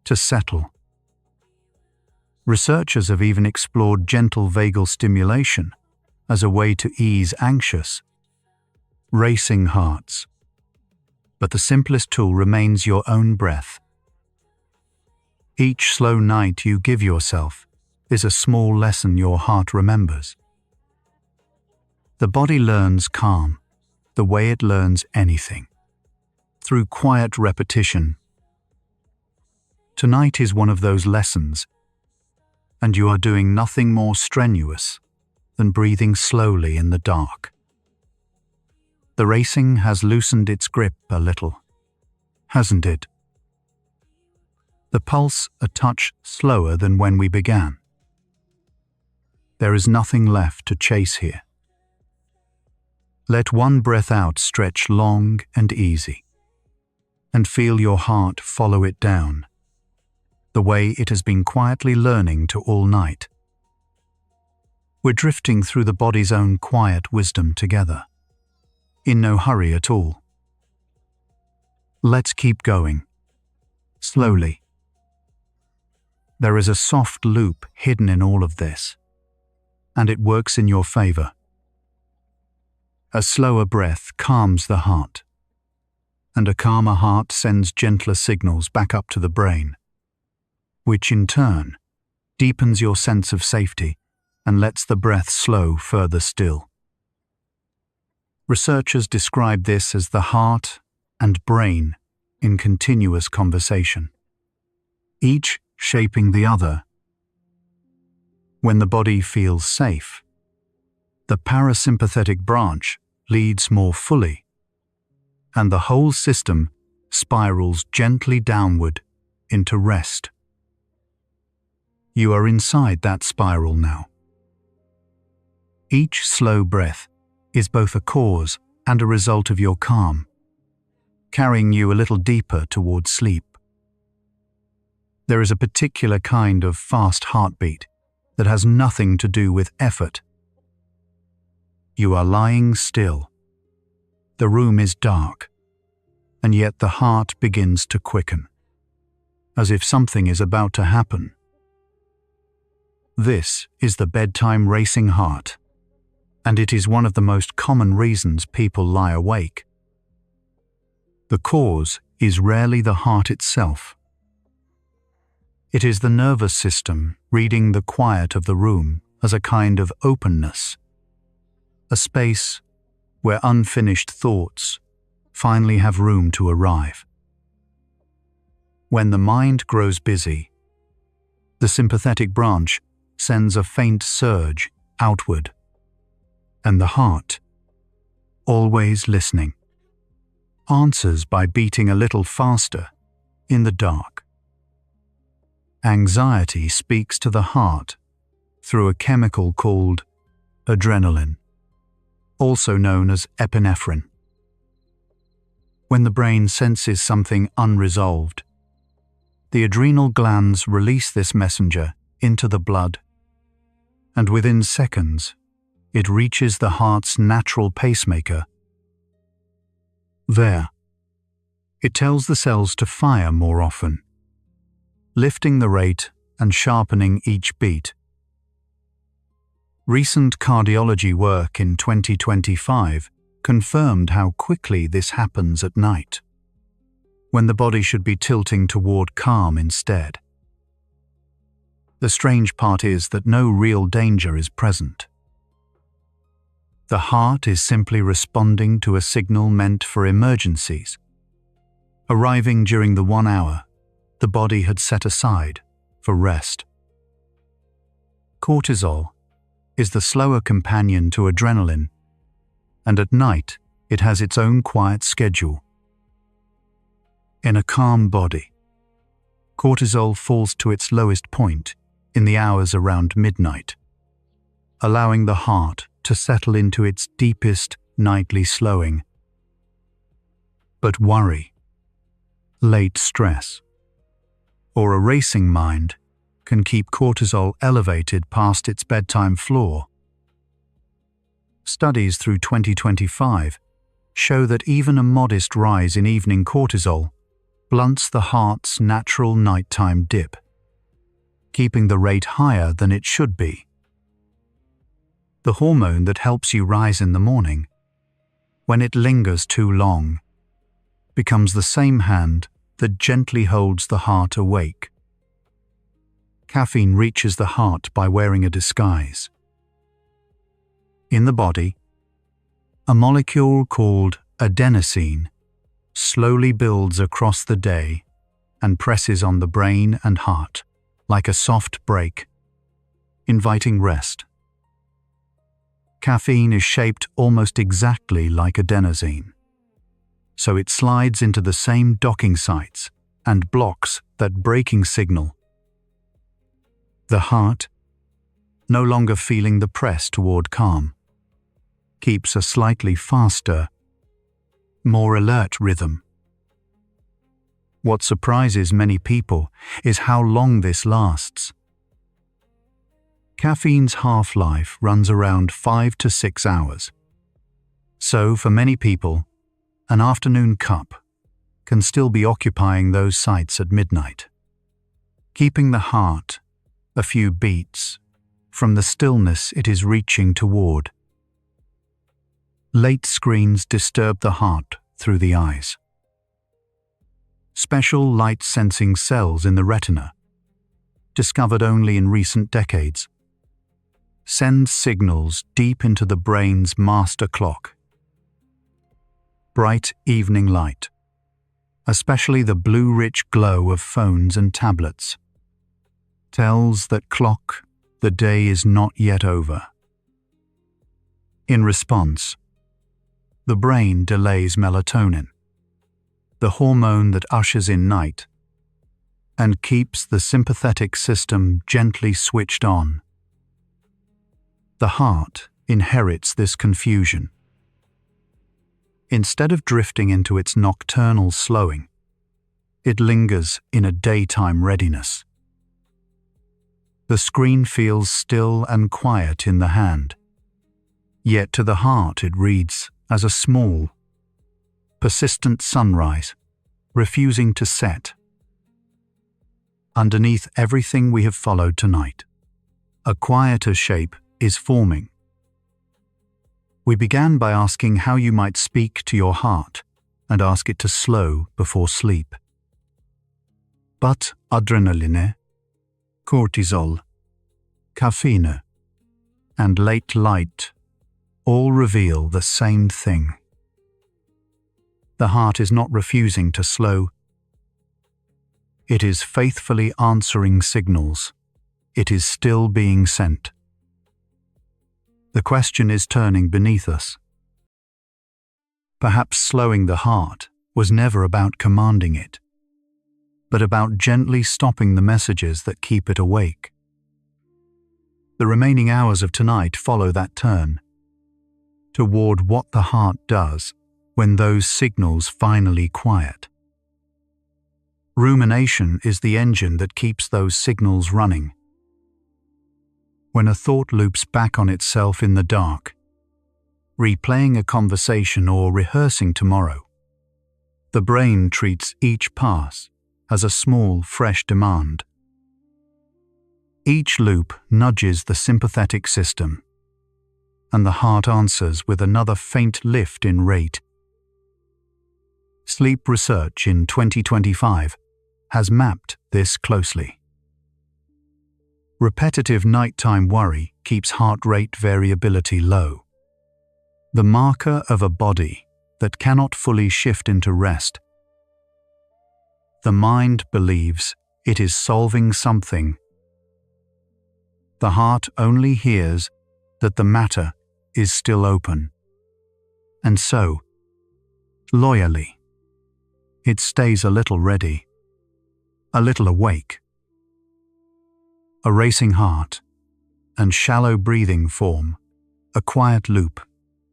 Speaker 1: to settle. Researchers have even explored gentle vagal stimulation as a way to ease anxious, racing hearts. But the simplest tool remains your own breath. Each slow night you give yourself is a small lesson your heart remembers. The body learns calm the way it learns anything, through quiet repetition. Tonight is one of those lessons, and you are doing nothing more strenuous than breathing slowly in the dark. The racing has loosened its grip a little, hasn't it? The pulse a touch slower than when we began. There is nothing left to chase here. Let one breath out stretch long and easy, and feel your heart follow it down, the way it has been quietly learning to all night. We're drifting through the body's own quiet wisdom together, in no hurry at all. Let's keep going, slowly. There is a soft loop hidden in all of this, and it works in your favor. A slower breath calms the heart, and a calmer heart sends gentler signals back up to the brain, which in turn deepens your sense of safety and lets the breath slow further still. Researchers describe this as the heart and brain in continuous conversation, each shaping the other. When the body feels safe, the parasympathetic branch leads more fully, and the whole system spirals gently downward into rest. You are inside that spiral now. Each slow breath is both a cause and a result of your calm, carrying you a little deeper towards sleep. There is a particular kind of fast heartbeat that has nothing to do with effort. You are lying still. The room is dark, and yet the heart begins to quicken, as if something is about to happen. This is the bedtime racing heart, and it is one of the most common reasons people lie awake. The cause is rarely the heart itself. It is the nervous system reading the quiet of the room as a kind of openness, a space where unfinished thoughts, finally have room to arrive. When the mind grows busy, the sympathetic branch sends a faint surge outward, and the heart, always listening, answers by beating a little faster in the dark. Anxiety speaks to the heart through a chemical called adrenaline, also known as epinephrine. When the brain senses something unresolved, the adrenal glands release this messenger into the blood, and within seconds, it reaches the heart's natural pacemaker. There, it tells the cells to fire more often, lifting the rate and sharpening each beat. Recent cardiology work in 2025 confirmed how quickly this happens at night, when the body should be tilting toward calm instead. The strange part is that no real danger is present. The heart is simply responding to a signal meant for emergencies, arriving during the 1 hour the body had set aside for rest. Cortisol is the slower companion to adrenaline, and at night it has its own quiet schedule. In a calm body, cortisol falls to its lowest point in the hours around midnight, allowing the heart to settle into its deepest nightly slowing. But worry, late stress, or a racing mind can keep cortisol elevated past its bedtime floor. Studies through 2025 show that even a modest rise in evening cortisol blunts the heart's natural nighttime dip, keeping the rate higher than it should be. The hormone that helps you rise in the morning, when it lingers too long, becomes the same hand that gently holds the heart awake. Caffeine reaches the heart by wearing a disguise. In the body, a molecule called adenosine slowly builds across the day and presses on the brain and heart like a soft brake, inviting rest. Caffeine is shaped almost exactly like adenosine, so it slides into the same docking sites and blocks that braking signal. The heart, no longer feeling the press toward calm, keeps a slightly faster, more alert rhythm. What surprises many people is how long this lasts. Caffeine's half-life runs around 5 to 6 hours. So for many people, an afternoon cup can still be occupying those sites at midnight, keeping the heart a few beats from the stillness it is reaching toward. Late screens disturb the heart through the eyes. Special light-sensing cells in the retina, discovered only in recent decades, send signals deep into the brain's master clock. Bright evening light, especially the blue-rich glow of phones and tablets, tells that clock the day is not yet over. In response, the brain delays melatonin, the hormone that ushers in night, and keeps the sympathetic system gently switched on. The heart inherits this confusion. Instead of drifting into its nocturnal slowing, it lingers in a daytime readiness. The screen feels still and quiet in the hand, yet to the heart it reads as a small, persistent sunrise, refusing to set. Underneath everything we have followed tonight, a quieter shape is forming. We began by asking how you might speak to your heart and ask it to slow before sleep. But adrenaline, cortisol, caffeine, and late light all reveal the same thing. The heart is not refusing to slow. It is faithfully answering signals. It is still being sent. The question is turning beneath us. Perhaps slowing the heart was never about commanding it, but about gently stopping the messages that keep it awake. The remaining hours of tonight follow that turn, toward what the heart does when those signals finally quiet. Rumination is the engine that keeps those signals running. When a thought loops back on itself in the dark, replaying a conversation or rehearsing tomorrow, the brain treats each pass as a small, fresh demand. Each loop nudges the sympathetic system, and the heart answers with another faint lift in rate. Sleep research in 2025 has mapped this closely. Repetitive nighttime worry keeps heart rate variability low, the marker of a body that cannot fully shift into rest. The mind believes it is solving something. The heart only hears that the matter is still open. And so, loyally, it stays a little ready, a little awake. A racing heart and shallow breathing form a quiet loop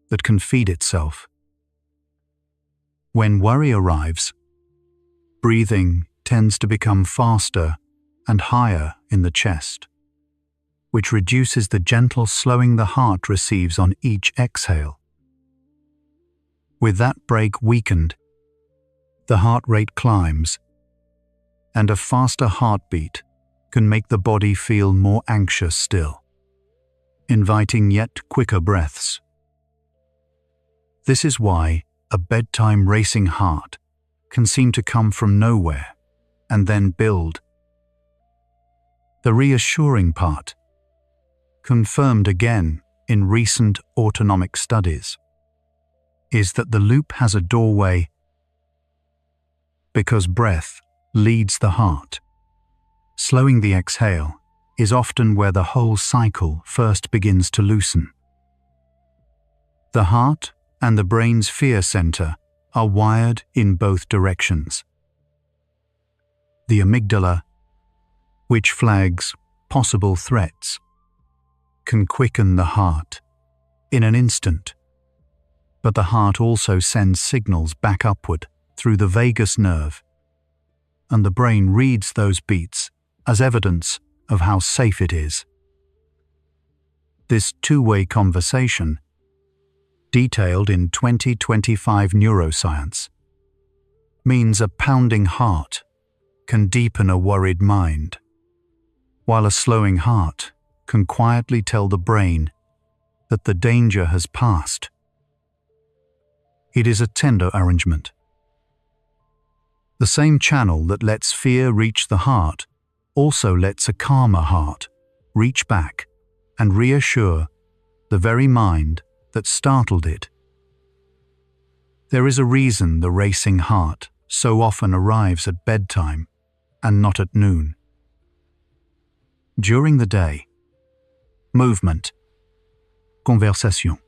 Speaker 1: that can feed itself. When worry arrives, breathing tends to become faster and higher in the chest, which reduces the gentle slowing the heart receives on each exhale. With that brake weakened, the heart rate climbs, and a faster heartbeat can make the body feel more anxious still, inviting yet quicker breaths. This is why a bedtime racing heart can seem to come from nowhere and then build. The reassuring part, confirmed again in recent autonomic studies, is that the loop has a doorway because breath leads the heart. Slowing the exhale is often where the whole cycle first begins to loosen. The heart and the brain's fear center are wired in both directions. The amygdala, which flags possible threats, can quicken the heart in an instant, but the heart also sends signals back upward through the vagus nerve, and the brain reads those beats as evidence of how safe it is. This two-way conversation, detailed in 2025 neuroscience, means a pounding heart can deepen a worried mind, while a slowing heart can quietly tell the brain that the danger has passed. It is a tender arrangement. The same channel that lets fear reach the heart also lets a calmer heart reach back and reassure the very mind that startled it. There is a reason the racing heart so often arrives at bedtime and not at noon. During the day, movement, conversation,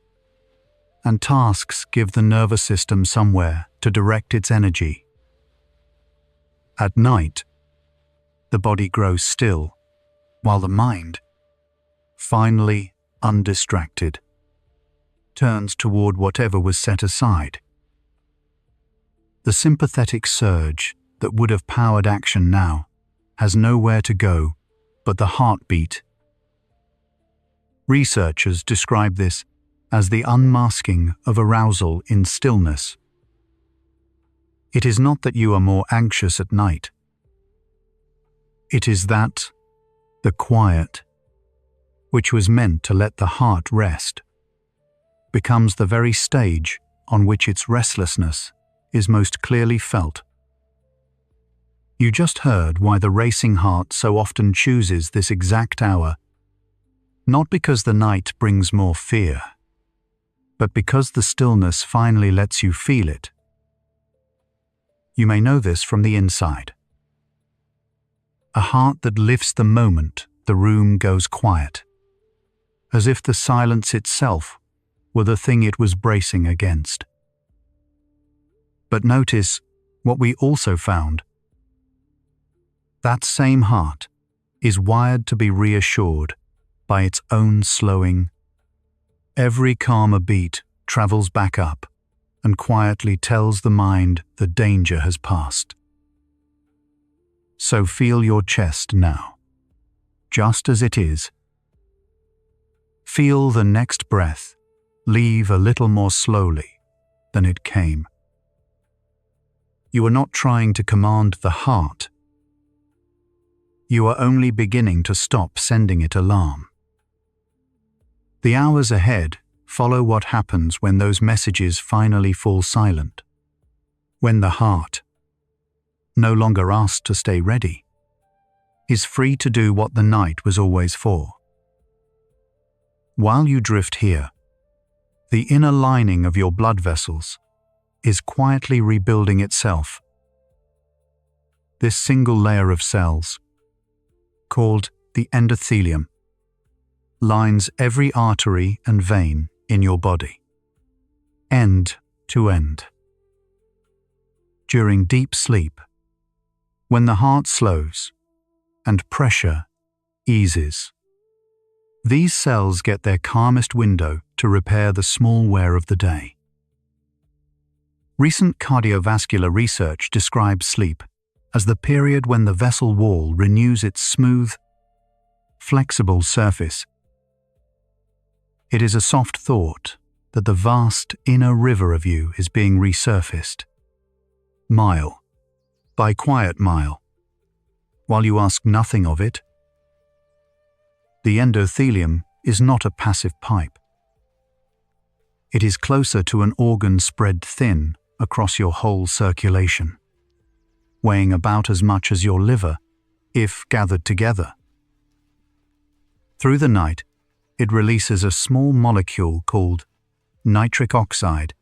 Speaker 1: and tasks give the nervous system somewhere to direct its energy. At night, the body grows still, while the mind, finally undistracted, turns toward whatever was set aside. The sympathetic surge that would have powered action now has nowhere to go but the heartbeat. Researchers describe this as the unmasking of arousal in stillness. It is not that you are more anxious at night. It is that the quiet, which was meant to let the heart rest, becomes the very stage on which its restlessness is most clearly felt. You just heard why the racing heart so often chooses this exact hour, not because the night brings more fear, but because the stillness finally lets you feel it, You may know this from the inside. A heart that lifts the moment the room goes quiet, as if the silence itself were the thing it was bracing against. But notice what we also found. That same heart is wired to be reassured by its own slowing. Every calmer beat travels back up and quietly tells the mind the danger has passed. So feel your chest now, just as it is. Feel the next breath leave a little more slowly than it came. You are not trying to command the heart. You are only beginning to stop sending it alarm. The hours ahead follow what happens when those messages finally fall silent, when the heart, no longer asked to stay ready, is free to do what the night was always for. While you drift here, the inner lining of your blood vessels is quietly rebuilding itself. This single layer of cells, called the endothelium, lines every artery and vein in your body, end to end. During deep sleep, when the heart slows and pressure eases, these cells get their calmest window to repair the small wear of the day. Recent cardiovascular research describes sleep as the period when the vessel wall renews its smooth, flexible surface. It is a soft thought that the vast inner river of you is being resurfaced, mile by quiet mile, while you ask nothing of it. The endothelium is not a passive pipe. It is closer to an organ spread thin across your whole circulation, weighing about as much as your liver, if gathered together. Through the night, it releases a small molecule called nitric oxide,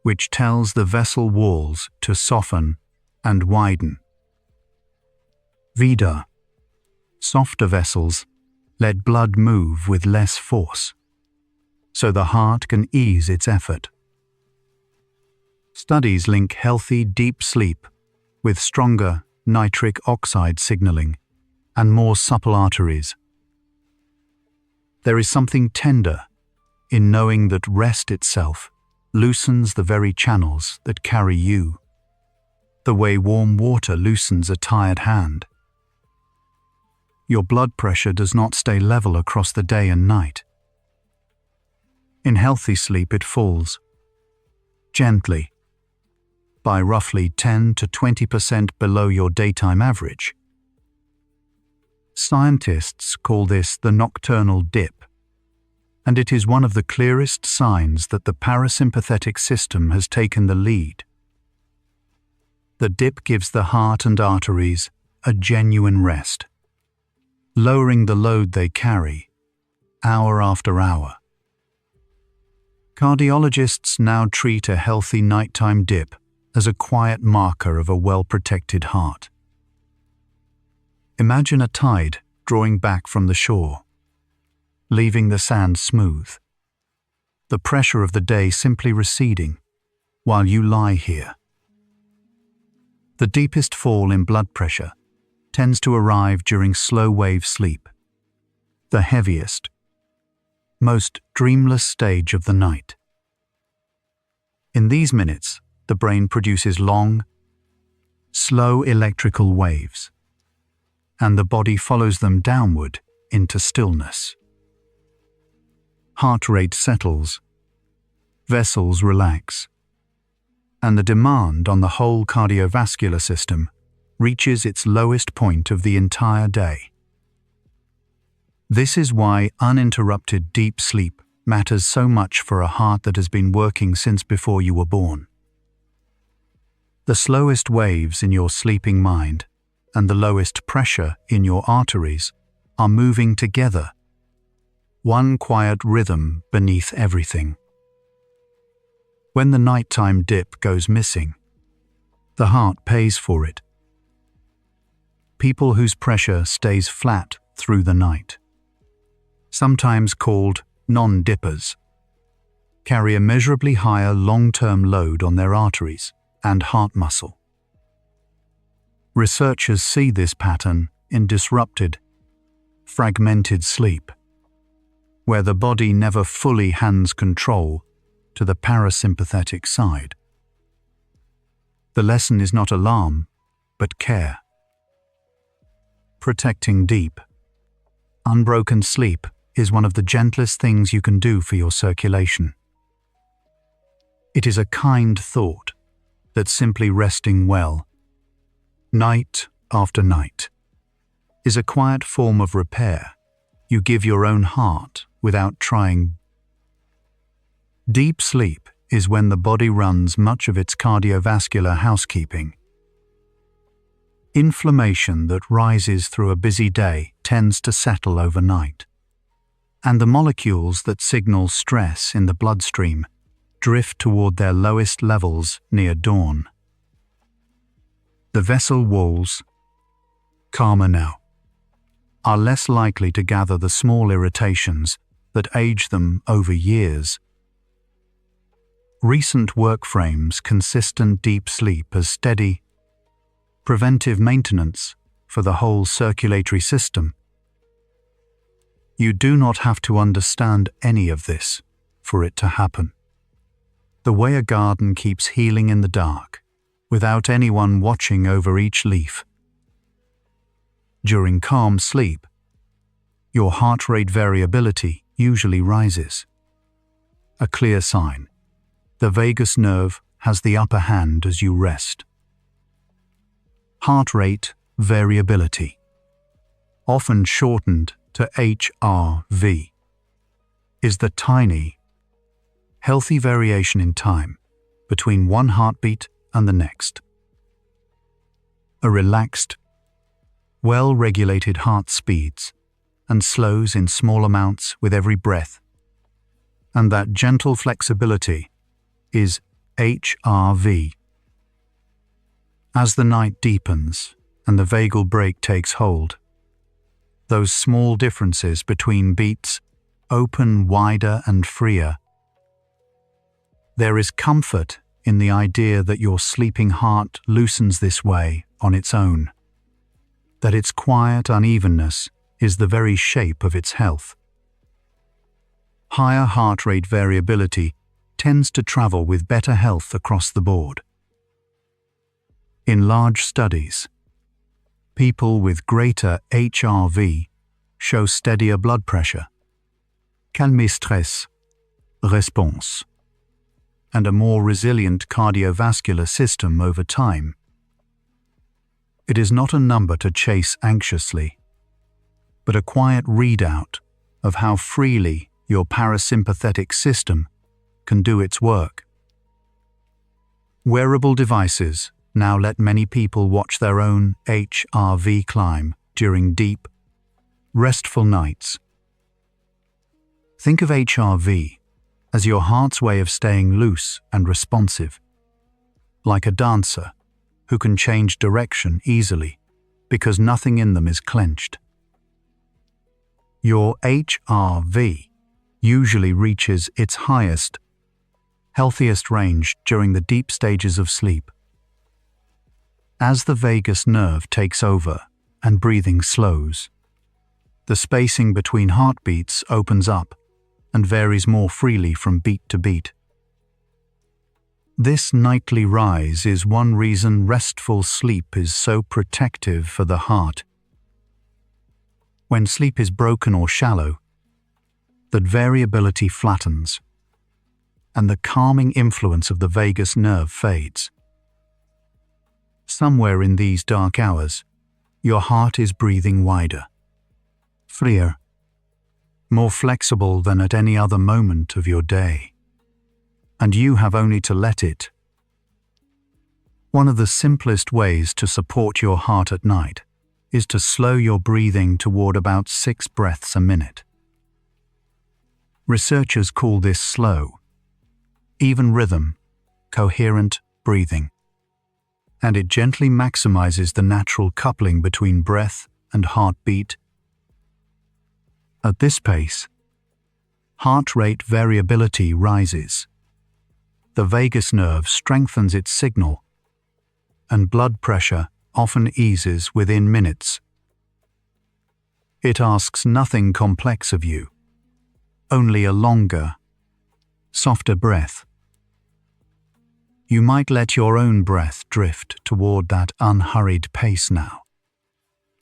Speaker 1: which tells the vessel walls to soften and widen. Vida, softer vessels, let blood move with less force, so the heart can ease its effort. Studies link healthy deep sleep with stronger nitric oxide signaling and more supple arteries. There is something tender in knowing that rest itself loosens the very channels that carry you, the way warm water loosens a tired hand. Your blood pressure does not stay level across the day and night. In healthy sleep, it falls gently, by roughly 10 to 20% below your daytime average. Scientists call this the nocturnal dip, and it is one of the clearest signs that the parasympathetic system has taken the lead. The dip gives the heart and arteries a genuine rest, lowering the load they carry, hour after hour. Cardiologists now treat a healthy nighttime dip as a quiet marker of a well-protected heart. Imagine a tide drawing back from the shore, leaving the sand smooth, the pressure of the day simply receding while you lie here. The deepest fall in blood pressure tends to arrive during slow-wave sleep, the heaviest, most dreamless stage of the night. In these minutes, the brain produces long, slow electrical waves, and the body follows them downward into stillness. Heart rate settles, vessels relax, and the demand on the whole cardiovascular system reaches its lowest point of the entire day. This is why uninterrupted deep sleep matters so much for a heart that has been working since before you were born. The slowest waves in your sleeping mind and the lowest pressure in your arteries are moving together, one quiet rhythm beneath everything. When the nighttime dip goes missing, The heart pays for it. People whose pressure stays flat through the night, sometimes called non-dippers, carry a measurably higher long-term load on their arteries and heart muscle. Researchers see this pattern in disrupted, fragmented sleep, where the body never fully hands control to the parasympathetic side. The lesson is not alarm, but care. Protecting deep, unbroken sleep is one of the gentlest things you can do for your circulation. It is a kind thought that simply resting well, night after night, is a quiet form of repair you give your own heart without trying. Deep sleep is when the body runs much of its cardiovascular housekeeping. Inflammation that rises through a busy day tends to settle overnight, and the molecules that signal stress in the bloodstream drift toward their lowest levels near dawn. The vessel walls, calmer now, are less likely to gather the small irritations that age them over years. Recent work frames consistent deep sleep as steady, preventive maintenance for the whole circulatory system. You do not have to understand any of this for it to happen. The way a garden keeps healing in the dark, without anyone watching over each leaf. During calm sleep, your heart rate variability usually rises. A clear sign. The vagus nerve has the upper hand as you rest. Heart rate variability, often shortened to HRV, is the tiny, healthy variation in time between one heartbeat and the next. A relaxed, well-regulated heart speeds and slows in small amounts with every breath, and that gentle flexibility is HRV. As the night deepens and the vagal break takes hold, those small differences between beats open wider and freer. There is comfort in the idea that your sleeping heart loosens this way on its own, that its quiet unevenness is the very shape of its health. Higher heart rate variability tends to travel with better health across the board. In large studies, people with greater HRV show steadier blood pressure, calme stress, response, and a more resilient cardiovascular system over time. It is not a number to chase anxiously, but a quiet readout of how freely your parasympathetic system can do its work. Wearable devices now let many people watch their own HRV climb during deep, restful nights. Think of HRV as your heart's way of staying loose and responsive, like a dancer who can change direction easily because nothing in them is clenched. Your HRV usually reaches its highest, healthiest range during the deep stages of sleep. As the vagus nerve takes over and breathing slows, the spacing between heartbeats opens up and varies more freely from beat to beat. This nightly rise is one reason restful sleep is so protective for the heart. When sleep is broken or shallow, that variability flattens, and the calming influence of the vagus nerve fades. Somewhere in these dark hours, your heart is breathing wider, freer, more flexible than at any other moment of your day, and you have only to let it. One of the simplest ways to support your heart at night is to slow your breathing toward about 6 breaths a minute. Researchers call this slow, even rhythm, coherent breathing. and it gently maximizes the natural coupling between breath and heartbeat. At this pace, heart rate variability rises. The vagus nerve strengthens its signal, and blood pressure often eases within minutes. It asks nothing complex of you, only a longer, softer breath. You might let your own breath drift toward that unhurried pace now,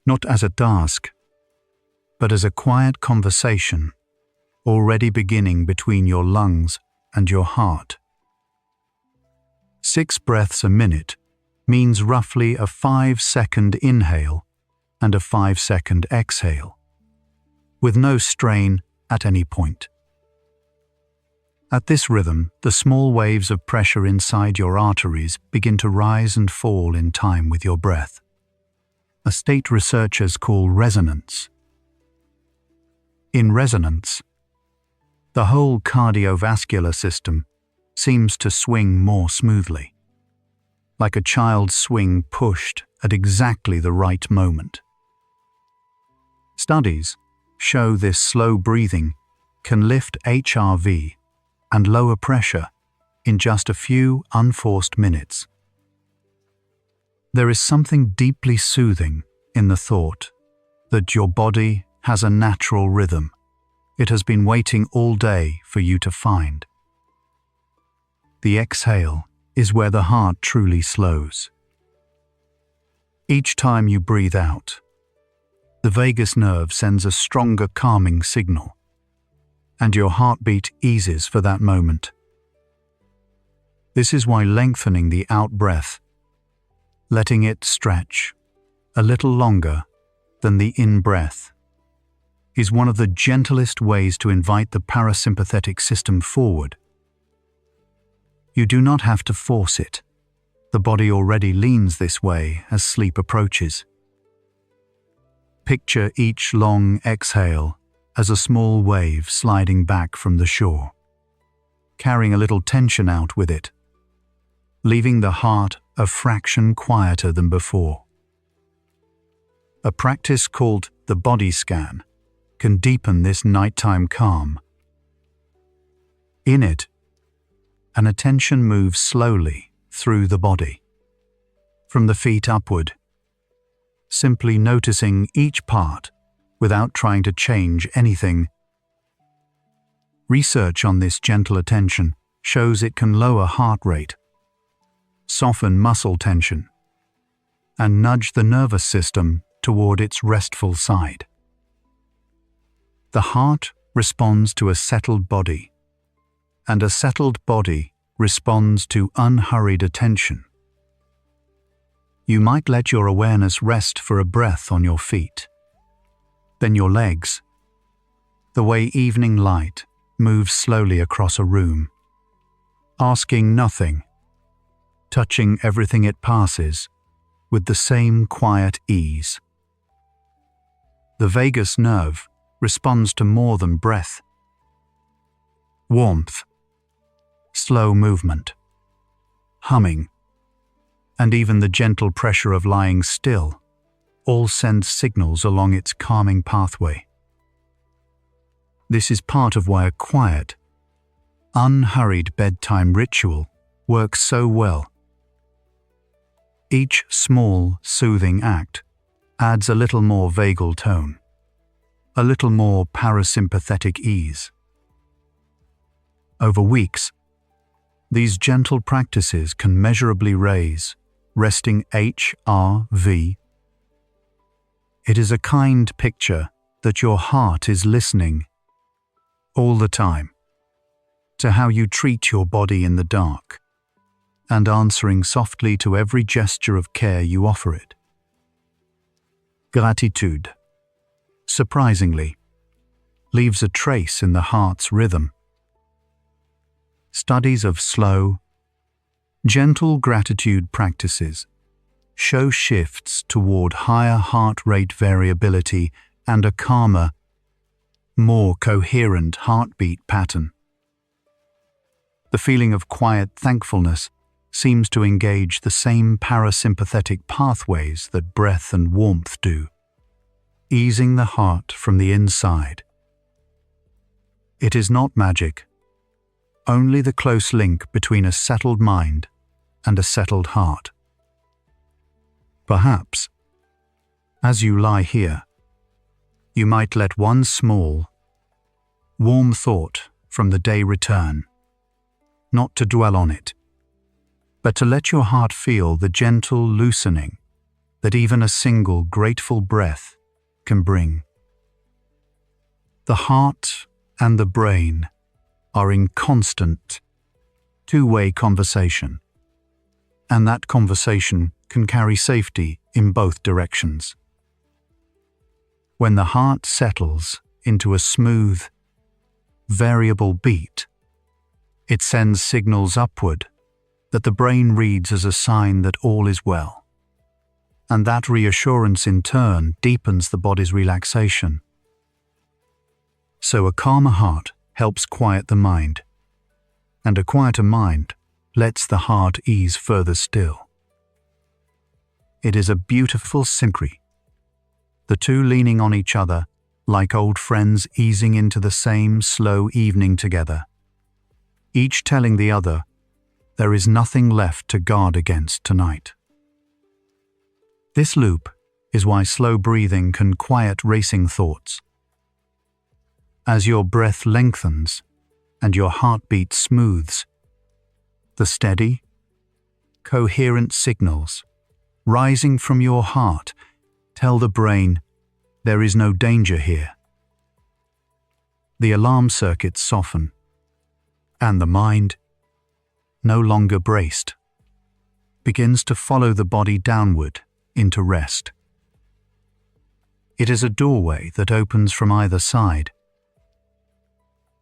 Speaker 1: not as a task, but as a quiet conversation already beginning between your lungs and your heart. 6 breaths a minute means roughly a 5-second inhale and a 5-second exhale, with no strain at any point. At this rhythm, the small waves of pressure inside your arteries begin to rise and fall in time with your breath, a state researchers call resonance. In resonance, the whole cardiovascular system seems to swing more smoothly, like a child's swing pushed at exactly the right moment. Studies show this slow breathing can lift HRV and lower pressure in just a few unforced minutes. There is something deeply soothing in the thought that your body has a natural rhythm it has been waiting all day for you to find. The exhale is where the heart truly slows. Each time you breathe out, the vagus nerve sends a stronger calming signal, and your heartbeat eases for that moment. This is why lengthening the out-breath, letting it stretch a little longer than the in-breath, is one of the gentlest ways to invite the parasympathetic system forward. You do not have to force it. The body already leans this way as sleep approaches. Picture each long exhale as a small wave sliding back from the shore, carrying a little tension out with it, leaving the heart a fraction quieter than before. A practice called the body scan can deepen this nighttime calm. In it, an attention moves slowly through the body, from the feet upward, simply noticing each part without trying to change anything. Research on this gentle attention shows it can lower heart rate, soften muscle tension, and nudge the nervous system toward its restful side. The heart responds to a settled body, and a settled body responds to unhurried attention. You might let your awareness rest for a breath on your feet, then your legs, the way evening light moves slowly across a room, asking nothing, touching everything it passes with the same quiet ease. The vagus nerve responds to more than breath. Warmth, slow movement, humming, and even the gentle pressure of lying still all send signals along its calming pathway. This is part of why a quiet, unhurried bedtime ritual works so well. Each small, soothing act adds a little more vagal tone, a little more parasympathetic ease. Over weeks, these gentle practices can measurably raise resting HRV. It is a kind picture that your heart is listening all the time to how you treat your body in the dark and answering softly to every gesture of care you offer it. Gratitude, surprisingly, leaves a trace in the heart's rhythm. Studies of slow, gentle gratitude practices show shifts toward higher heart rate variability and a calmer, more coherent heartbeat pattern. The feeling of quiet thankfulness seems to engage the same parasympathetic pathways that breath and warmth do, easing the heart from the inside. It is not magic, only the close link between a settled mind and a settled heart. Perhaps, as you lie here, you might let one small, warm thought from the day return, not to dwell on it, but to let your heart feel the gentle loosening that even a single grateful breath can bring. The heart and the brain are in constant, two-way conversation, and that conversation can carry safety in both directions. When the heart settles into a smooth, variable beat, it sends signals upward that the brain reads as a sign that all is well. And that reassurance in turn deepens the body's relaxation. So a calmer heart helps quiet the mind, and a quieter mind lets the heart ease further still. It is a beautiful synchrony, the two leaning on each other like old friends easing into the same slow evening together, each telling the other, there is nothing left to guard against tonight. This loop is why slow breathing can quiet racing thoughts. As your breath lengthens and your heartbeat smooths, the steady, coherent signals rising from your heart tell the brain there is no danger here. The alarm circuits soften, and the mind, no longer braced, begins to follow the body downward into rest. It is a doorway that opens from either side.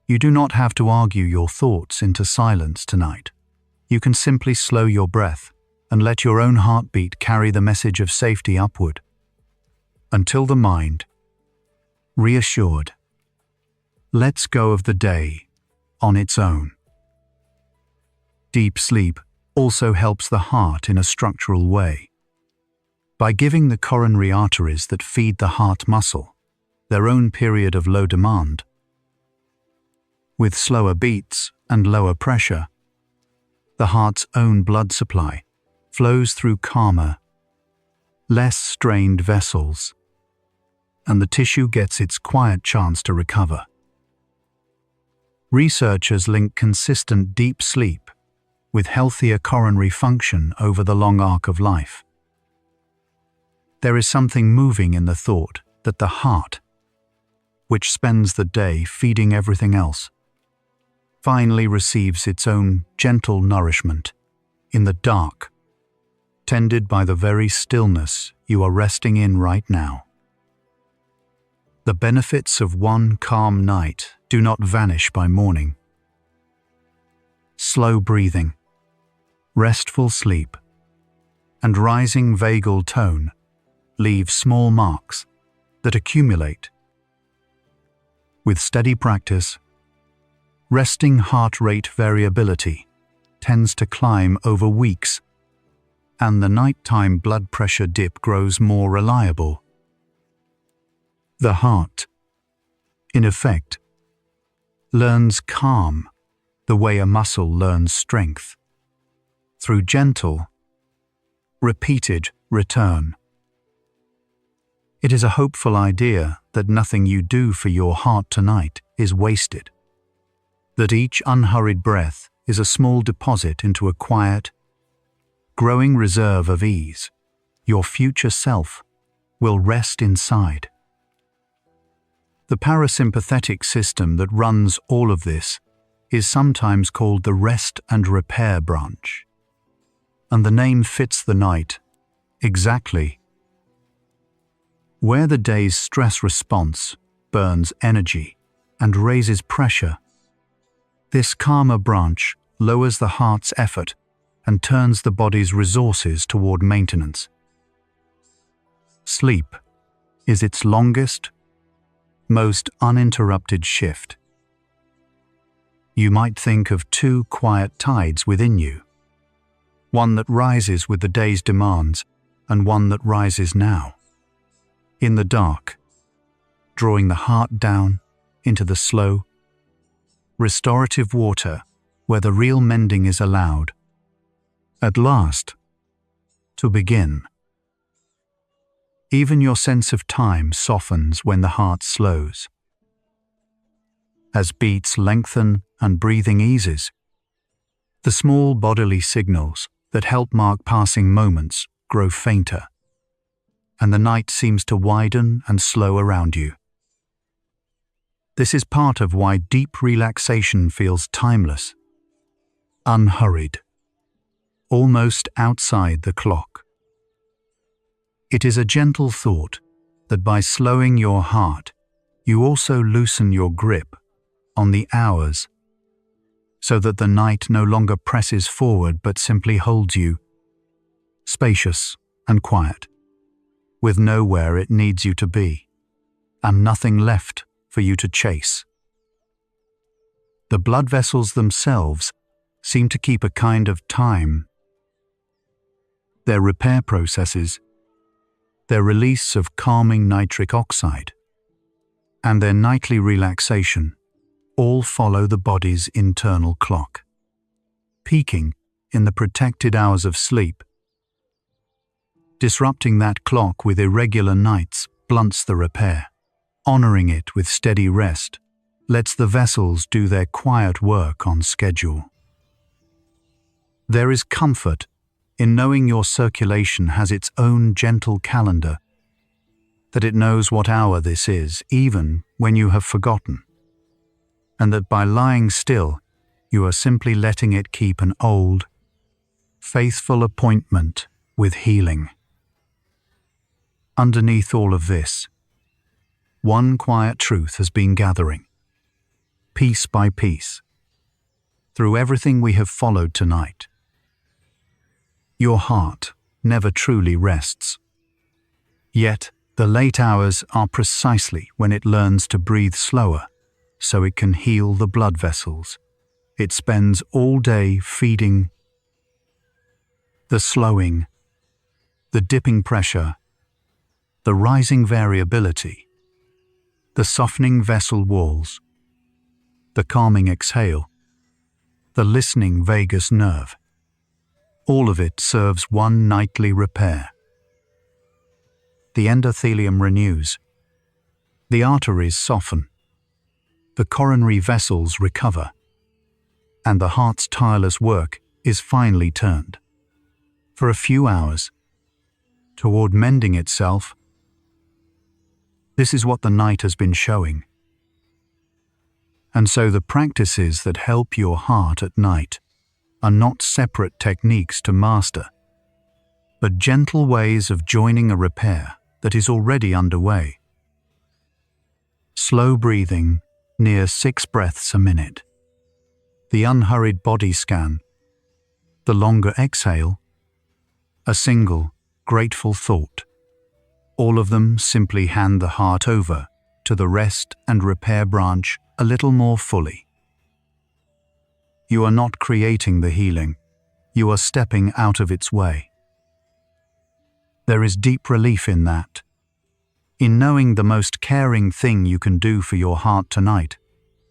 Speaker 1: You do not have to argue your thoughts into silence tonight. You can simply slow your breath and let your own heartbeat carry the message of safety upward, until the mind, reassured, lets go of the day on its own. Deep sleep also helps the heart in a structural way. By giving the coronary arteries that feed the heart muscle their own period of low demand, with slower beats and lower pressure, the heart's own blood supply flows through calmer, less strained vessels, and the tissue gets its quiet chance to recover. Researchers link consistent deep sleep with healthier coronary function over the long arc of life. There is something moving in the thought that the heart, which spends the day feeding everything else, finally receives its own gentle nourishment in the dark, tended by the very stillness you are resting in right now. The benefits of one calm night do not vanish by morning. Slow breathing, restful sleep, and rising vagal tone leave small marks that accumulate. With steady practice, resting heart rate variability tends to climb over weeks, and the nighttime blood pressure dip grows more reliable. The heart, in effect, learns calm the way a muscle learns strength, through gentle, repeated return. It is a hopeful idea that nothing you do for your heart tonight is wasted, that each unhurried breath is a small deposit into a quiet, growing reserve of ease your future self will rest inside. The parasympathetic system that runs all of this is sometimes called the rest and repair branch, and the name fits the night exactly. Where the day's stress response burns energy and raises pressure, this calmer branch lowers the heart's effort and turns the body's resources toward maintenance. Sleep is its longest, most uninterrupted shift. You might think of two quiet tides within you, one that rises with the day's demands and one that rises now. In the dark, drawing the heart down into the slow, restorative water where the real mending is allowed. At last, to begin. Even your sense of time softens when the heart slows. As beats lengthen and breathing eases, the small bodily signals that help mark passing moments grow fainter, and the night seems to widen and slow around you. This is part of why deep relaxation feels timeless, unhurried, almost outside the clock. It is a gentle thought that by slowing your heart, you also loosen your grip on the hours, so that the night no longer presses forward but simply holds you, spacious and quiet, with nowhere it needs you to be, and nothing left for you to chase. The blood vessels themselves seem to keep a kind of time. Their repair processes, their release of calming nitric oxide, and their nightly relaxation all follow the body's internal clock, peaking in the protected hours of sleep. Disrupting that clock with irregular nights blunts the repair. Honoring it with steady rest lets the vessels do their quiet work on schedule. There is comfort in knowing your circulation has its own gentle calendar, that it knows what hour this is even when you have forgotten, and that by lying still, you are simply letting it keep an old, faithful appointment with healing. Underneath all of this, one quiet truth has been gathering, piece by piece, through everything we have followed tonight. Your heart never truly rests. Yet, the late hours are precisely when it learns to breathe slower, so it can heal the blood vessels. It spends all day feeding the slowing, the dipping pressure, the rising variability, the softening vessel walls, the calming exhale, the listening vagus nerve. All of it serves one nightly repair. The endothelium renews, the arteries soften, the coronary vessels recover, and the heart's tireless work is finally turned, for a few hours, toward mending itself. This is what the night has been showing. And so the practices that help your heart at night are not separate techniques to master, but gentle ways of joining a repair that is already underway. Slow breathing, near 6 breaths a minute. The unhurried body scan. The longer exhale. A single, grateful thought. All of them simply hand the heart over to the rest and repair branch a little more fully. You are not creating the healing. You are stepping out of its way. There is deep relief in that, in knowing the most caring thing you can do for your heart tonight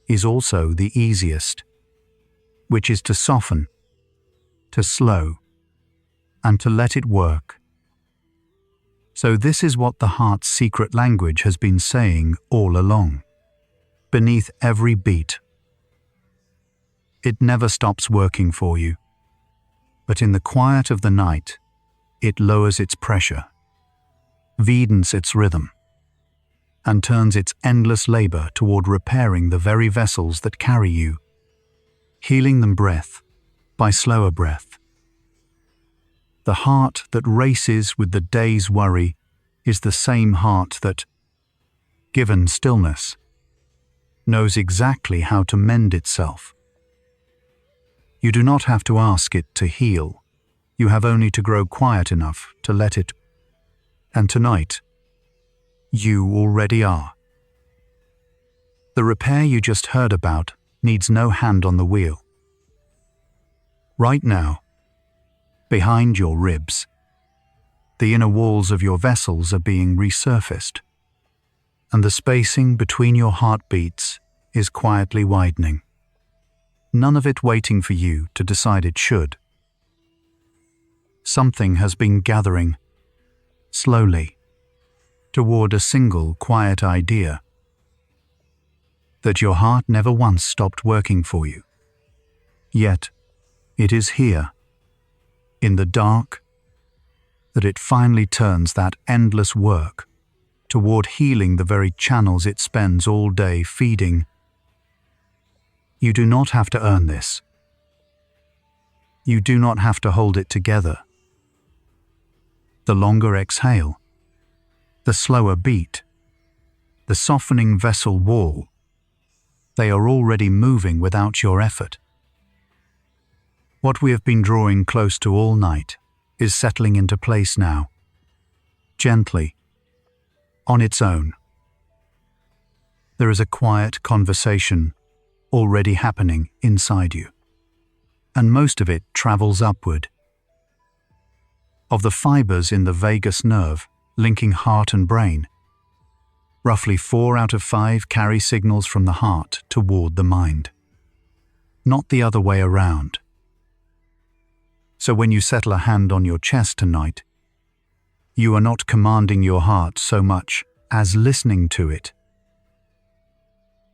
Speaker 1: is also the easiest, which is to soften, to slow, and to let it work. So this is what the heart's secret language has been saying all along, beneath every beat. It never stops working for you, but in the quiet of the night, it lowers its pressure, vedens its rhythm, and turns its endless labor toward repairing the very vessels that carry you, healing them breath by slower breath. The heart that races with the day's worry is the same heart that, given stillness, knows exactly how to mend itself. You do not have to ask it to heal. You have only to grow quiet enough to let it. And tonight, you already are. The repair you just heard about needs no hand on the wheel. Right now, behind your ribs. The inner walls of your vessels are being resurfaced, and the spacing between your heartbeats is quietly widening. None of it waiting for you to decide it should. Something has been gathering, slowly, toward a single quiet idea: that your heart never once stopped working for you. Yet, it is here, in the dark, that it finally turns that endless work toward healing the very channels it spends all day feeding. You do not have to earn this. You do not have to hold it together. The longer exhale, the slower beat, the softening vessel wall, they are already moving without your effort. What we have been drawing close to all night is settling into place now, gently, on its own. There is a quiet conversation already happening inside you, and most of it travels upward. Of the fibers in the vagus nerve linking heart and brain, roughly 4 out of 5 carry signals from the heart toward the mind, not the other way around. So when you settle a hand on your chest tonight, you are not commanding your heart so much as listening to it.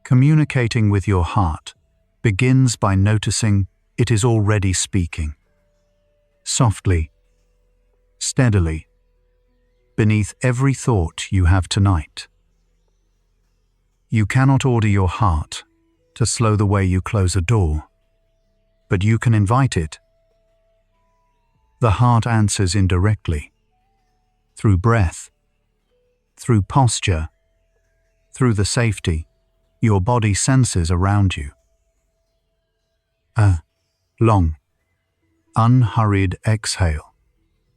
Speaker 1: Communicating with your heart begins by noticing it is already speaking, softly, steadily, beneath every thought you have tonight. You cannot order your heart to slow the way you close a door, but you can invite it. The heart answers indirectly, through breath, through posture, through the safety your body senses around you. A long, unhurried exhale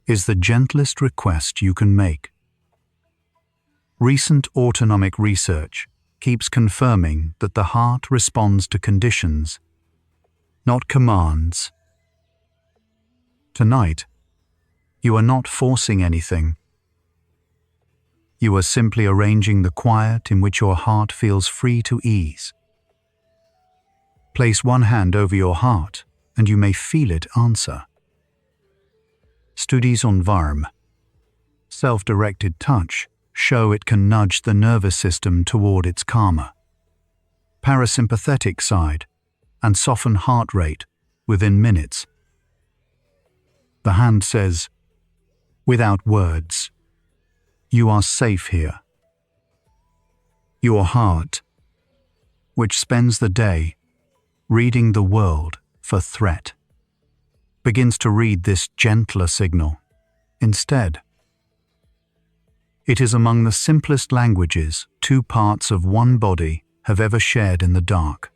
Speaker 1: is the gentlest request you can make. Recent autonomic research keeps confirming that the heart responds to conditions, not commands. Tonight, you are not forcing anything. You are simply arranging the quiet in which your heart feels free to ease. Place one hand over your heart and you may feel it answer. Studies on VARM, self-directed touch, show it can nudge the nervous system toward its calmer, parasympathetic side and soften heart rate within minutes. The hand says, without words, you are safe here. Your heart, which spends the day reading the world for threat, begins to read this gentler signal instead. It is among the simplest languages 2 parts of one body have ever shared in the dark.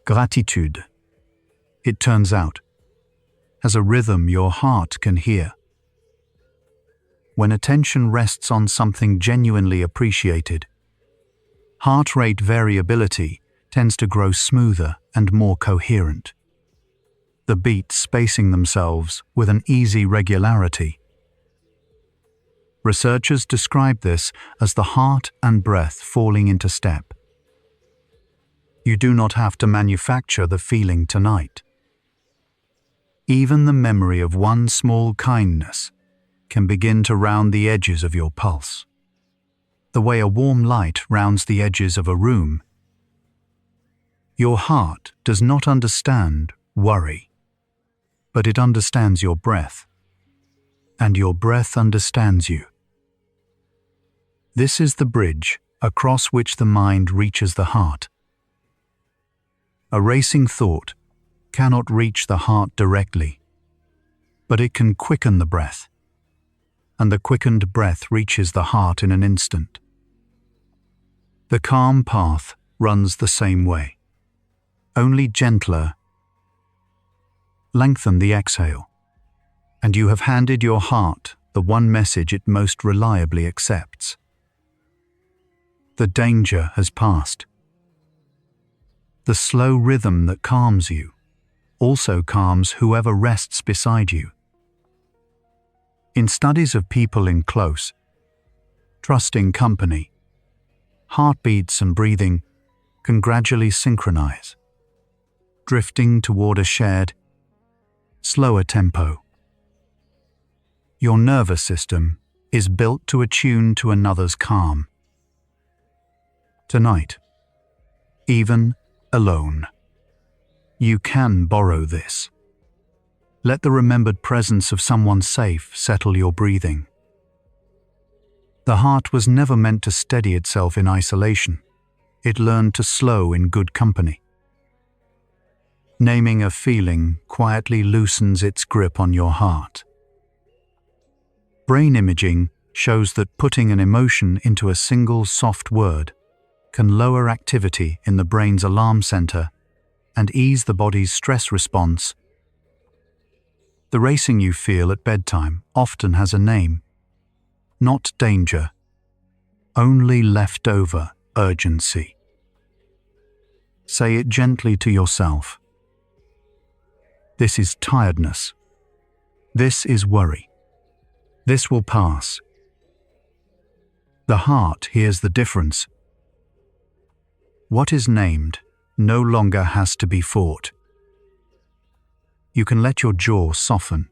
Speaker 1: Gratitude, it turns out, has a rhythm your heart can hear. When attention rests on something genuinely appreciated, heart rate variability tends to grow smoother and more coherent, the beats spacing themselves with an easy regularity. Researchers describe this as the heart and breath falling into step. You do not have to manufacture the feeling tonight. Even the memory of one small kindness can begin to round the edges of your pulse, the way a warm light rounds the edges of a room. Your heart does not understand worry, but it understands your breath, and your breath understands you. This is the bridge across which the mind reaches the heart. A racing thought cannot reach the heart directly, but it can quicken the breath, and the quickened breath reaches the heart in an instant. The calm path runs the same way, only gentler. Lengthen the exhale, and you have handed your heart the one message it most reliably accepts. The danger has passed. The slow rhythm that calms you also calms whoever rests beside you. In studies of people in close, trusting company, heartbeats and breathing can gradually synchronize, drifting toward a shared, slower tempo. Your nervous system is built to attune to another's calm. Tonight, even alone, you can borrow this. Let the remembered presence of someone safe settle your breathing. The heart was never meant to steady itself in isolation. It learned to slow in good company. Naming a feeling quietly loosens its grip on your heart. Brain imaging shows that putting an emotion into a single soft word can lower activity in the brain's alarm center and ease the body's stress response. The racing you feel at bedtime often has a name. Not danger, only leftover urgency. Say it gently to yourself. This is tiredness. This is worry. This will pass. The heart hears the difference. What is named no longer has to be fought. You can let your jaw soften,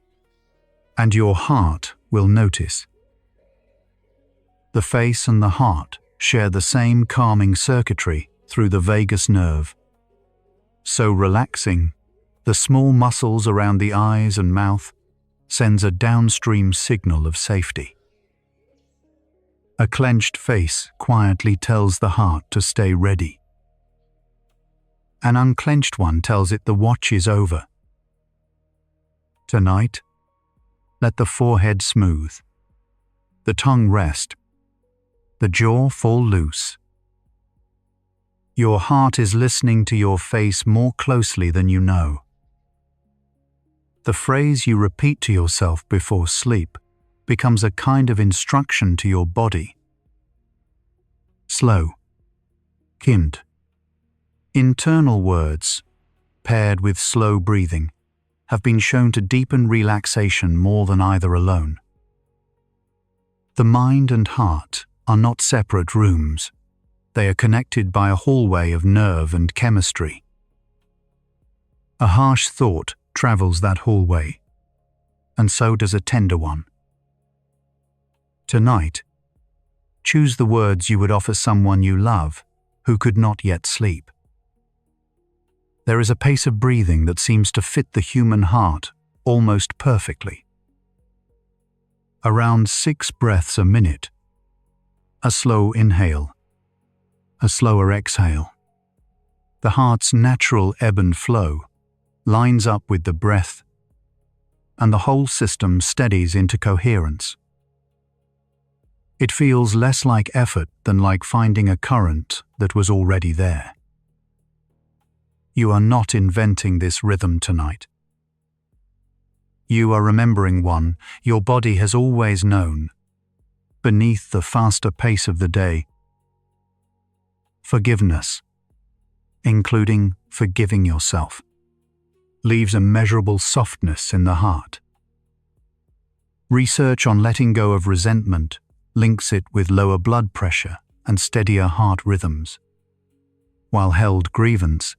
Speaker 1: and your heart will notice. The face and the heart share the same calming circuitry through the vagus nerve. So relaxing, the small muscles around the eyes and mouth sends a downstream signal of safety. A clenched face quietly tells the heart to stay ready. An unclenched one tells it the watch is over. Tonight, let the forehead smooth, the tongue rest, the jaw fall loose. Your heart is listening to your face more closely than you know. The phrase you repeat to yourself before sleep becomes a kind of instruction to your body. Slow, kind. Internal words, paired with slow breathing, have been shown to deepen relaxation more than either alone. The mind and heart are not separate rooms. They are connected by a hallway of nerve and chemistry. A harsh thought travels that hallway, and so does a tender one. Tonight, choose the words you would offer someone you love who could not yet sleep. There is a pace of breathing that seems to fit the human heart almost perfectly. Around 6 breaths a minute, a slow inhale, a slower exhale. The heart's natural ebb and flow lines up with the breath, and the whole system steadies into coherence. It feels less like effort than like finding a current that was already there. You are not inventing this rhythm tonight. You are remembering one your body has always known, beneath the faster pace of the day. Forgiveness, including forgiving yourself, leaves a measurable softness in the heart. Research on letting go of resentment links it with lower blood pressure and steadier heart rhythms, while held grievance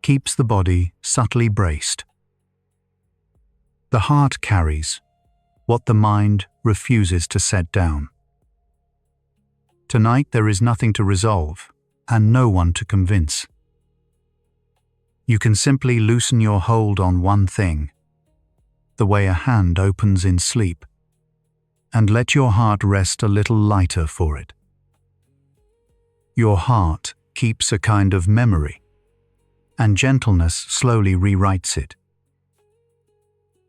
Speaker 1: keeps the body subtly braced. The heart carries what the mind refuses to set down. Tonight there is nothing to resolve and no one to convince. You can simply loosen your hold on one thing, the way a hand opens in sleep, and let your heart rest a little lighter for it. Your heart keeps a kind of memory, and gentleness slowly rewrites it.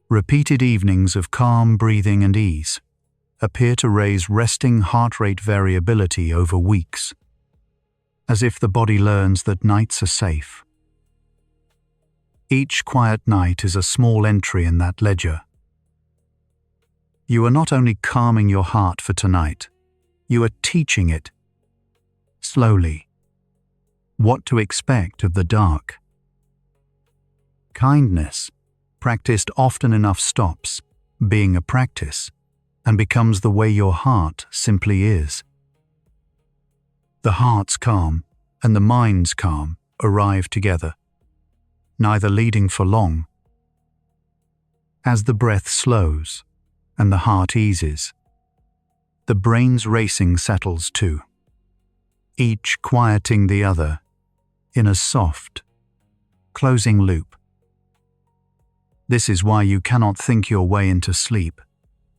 Speaker 1: Repeated evenings of calm breathing and ease appear to raise resting heart rate variability over weeks, as if the body learns that nights are safe. Each quiet night is a small entry in that ledger. You are not only calming your heart for tonight, you are teaching it, slowly, what to expect of the dark. Kindness, practiced often enough, stops being a practice and becomes the way your heart simply is. The heart's calm and the mind's calm arrive together, neither leading for long. As the breath slows and the heart eases, the brain's racing settles too, each quieting the other in a soft, closing loop. This is why you cannot think your way into sleep,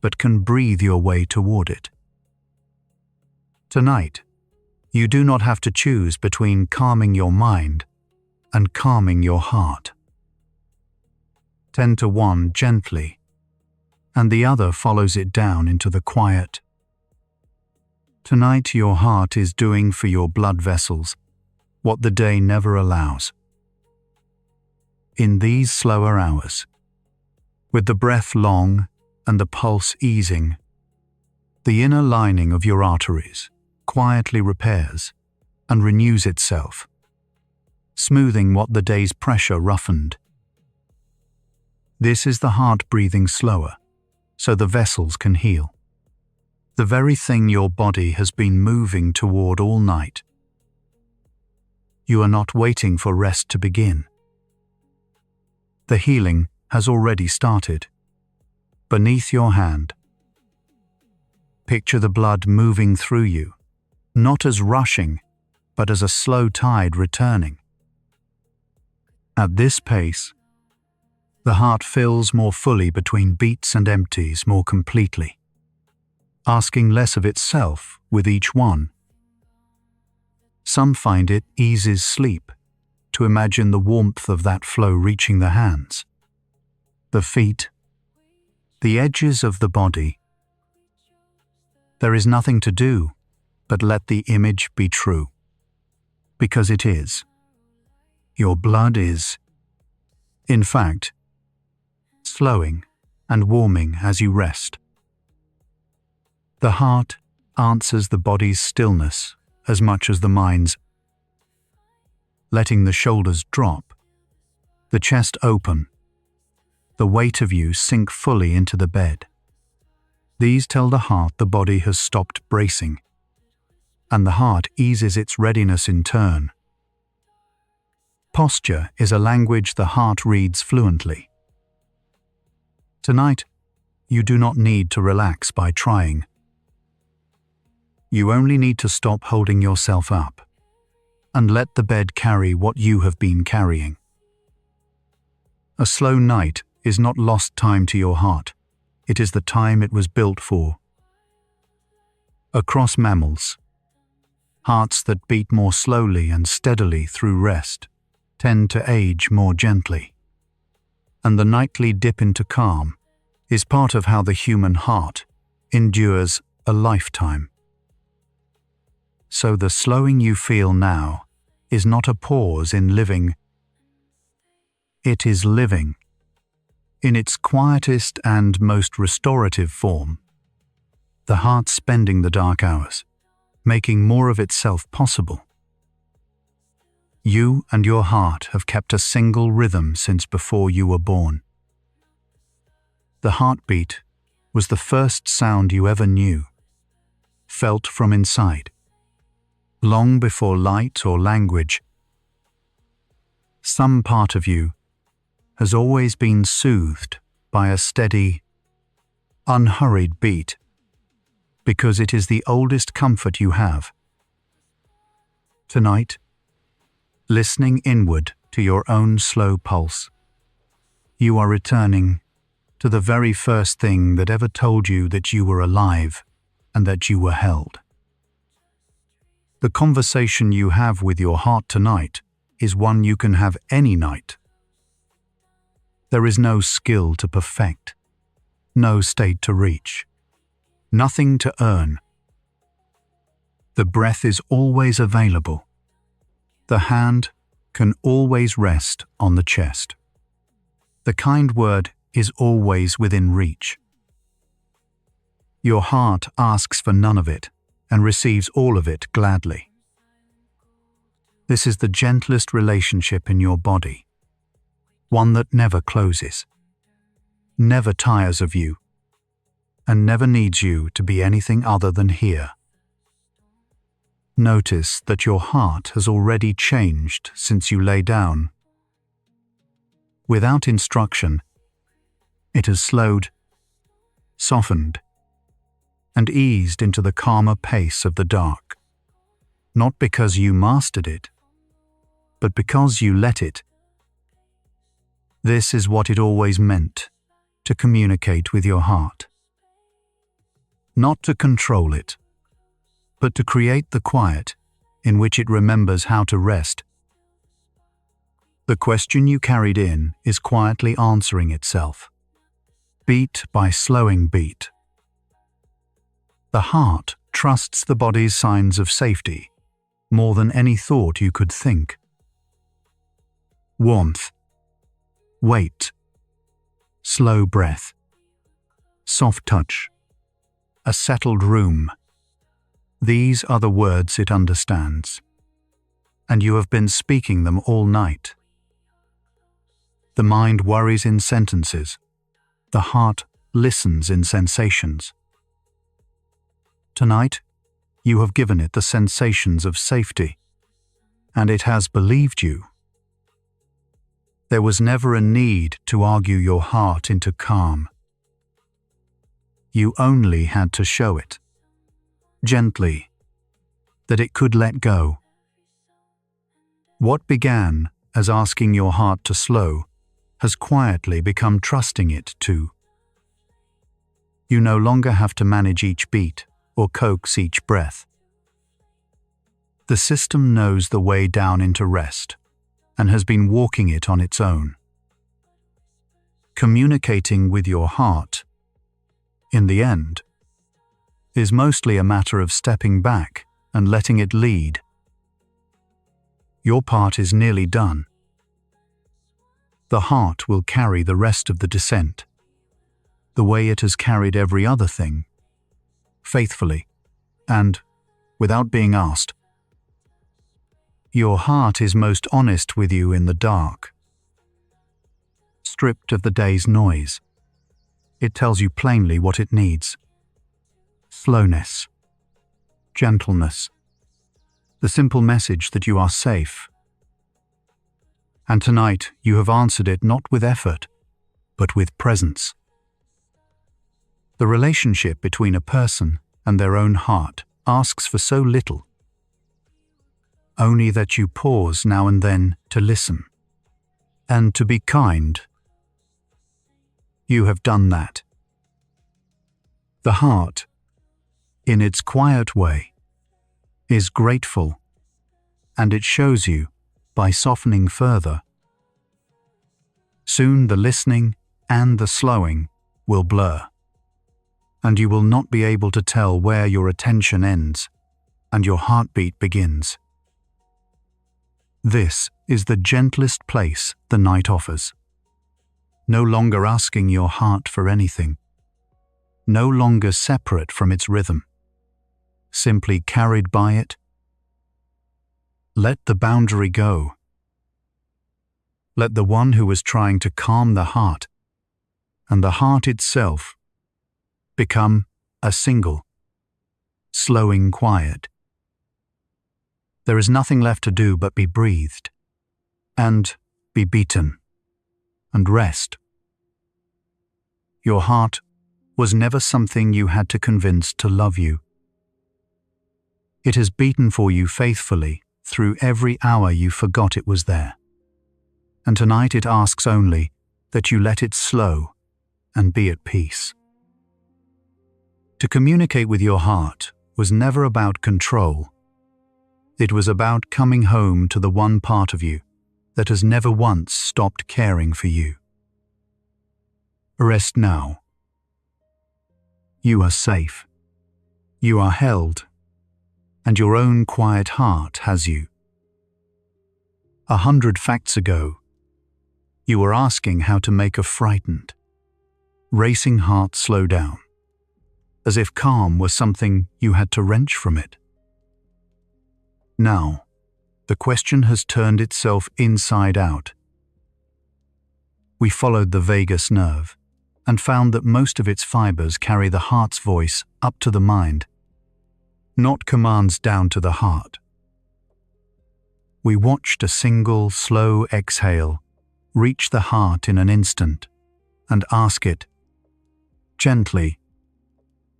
Speaker 1: but can breathe your way toward it. Tonight, you do not have to choose between calming your mind and calming your heart. 10 to 1 gently, and the other follows it down into the quiet. Tonight your heart is doing for your blood vessels what the day never allows. In these slower hours, with the breath long and the pulse easing, the inner lining of your arteries quietly repairs and renews itself, smoothing what the day's pressure roughened. This is the heart breathing slower, so the vessels can heal. The very thing your body has been moving toward all night. You are not waiting for rest to begin. The healing has already started. Beneath your hand, picture the blood moving through you, not as rushing, but as a slow tide returning. At this pace, the heart fills more fully between beats and empties more completely, asking less of itself with each one. Some find it eases sleep to imagine the warmth of that flow reaching the hands, the feet, the edges of the body. There is nothing to do but let the image be true, because it is. Your blood is, in fact, slowing and warming as you rest. The heart answers the body's stillness as much as the mind's, letting the shoulders drop, the chest open, the weight of you sink fully into the bed. These tell the heart the body has stopped bracing, and the heart eases its readiness in turn. Posture is a language the heart reads fluently. Tonight, you do not need to relax by trying. You only need to stop holding yourself up and let the bed carry what you have been carrying. A slow night is not lost time to your heart. It is the time it was built for. Across mammals, hearts that beat more slowly and steadily through rest tend to age more gently, and the nightly dip into calm is part of how the human heart endures a lifetime. So the slowing you feel now is not a pause in living. It is living in its quietest and most restorative form, the heart spending the dark hours, making more of itself possible. You and your heart have kept a single rhythm since before you were born. The heartbeat was the first sound you ever knew, felt from inside, long before light or language. Some part of you has always been soothed by a steady, unhurried beat, because it is the oldest comfort you have. Tonight, listening inward to your own slow pulse, you are returning to the very first thing that ever told you that you were alive and that you were held. The conversation you have with your heart tonight is one you can have any night. There is no skill to perfect, no state to reach, nothing to earn. The breath is always available. The hand can always rest on the chest. The kind word is always within reach. Your heart asks for none of it and receives all of it gladly. This is the gentlest relationship in your body. one that never closes, never tires of you, and never needs you to be anything other than here. Notice that your heart has already changed since you lay down. Without instruction, it has slowed, softened, and eased into the calmer pace of the dark, not because you mastered it, but because you let it. This is what it always meant, to communicate with your heart. Not to control it, but to create the quiet in which it remembers how to rest. The question you carried in is quietly answering itself, beat by slowing beat. The heart trusts the body's signs of safety more than any thought you could think. Warmth, weight, slow breath, soft touch, a settled room. These are the words it understands, and you have been speaking them all night. The mind worries in sentences. The heart listens in sensations. Tonight, you have given it the sensations of safety, and it has believed you. There was never a need to argue your heart into calm. You only had to show it, gently, that it could let go. What began as asking your heart to slow has quietly become trusting it to. You no longer have to manage each beat or coax each breath. The system knows the way down into rest and has been walking it on its own. Communicating with your heart, in the end, is mostly a matter of stepping back and letting it lead. Your part is nearly done. The heart will carry the rest of the descent, the way it has carried every other thing, faithfully, and without being asked. Your heart is most honest with you in the dark. Stripped of the day's noise, it tells you plainly what it needs. Slowness, gentleness, the simple message that you are safe. And tonight you have answered it not with effort, but with presence. The relationship between a person and their own heart asks for so little, only that you pause now and then to listen, and to be kind. You have done that. The heart, in its quiet way, is grateful, and it shows you by softening further. Soon the listening and the slowing will blur, and you will not be able to tell where your attention ends and your heartbeat begins. This is the gentlest place the night offers. No longer asking your heart for anything, no longer separate from its rhythm, simply carried by it. Let the boundary go. Let the one who was trying to calm the heart, and the heart itself, become a single, slowing quiet. There is nothing left to do but be breathed, and be beaten, and rest. Your heart was never something you had to convince to love you. It has beaten for you faithfully through every hour you forgot it was there. And tonight it asks only that you let it slow and be at peace. To communicate with your heart was never about control. It was about coming home to the one part of you that has never once stopped caring for you. Rest now. You are safe. You are held, and your own quiet heart has you. 100 facts ago, you were asking how to make a frightened, racing heart slow down, as if calm was something you had to wrench from it. Now, the question has turned itself inside out. We followed the vagus nerve and found that most of its fibers carry the heart's voice up to the mind, not commands down to the heart. We watched a single, slow exhale reach the heart in an instant and ask it, gently,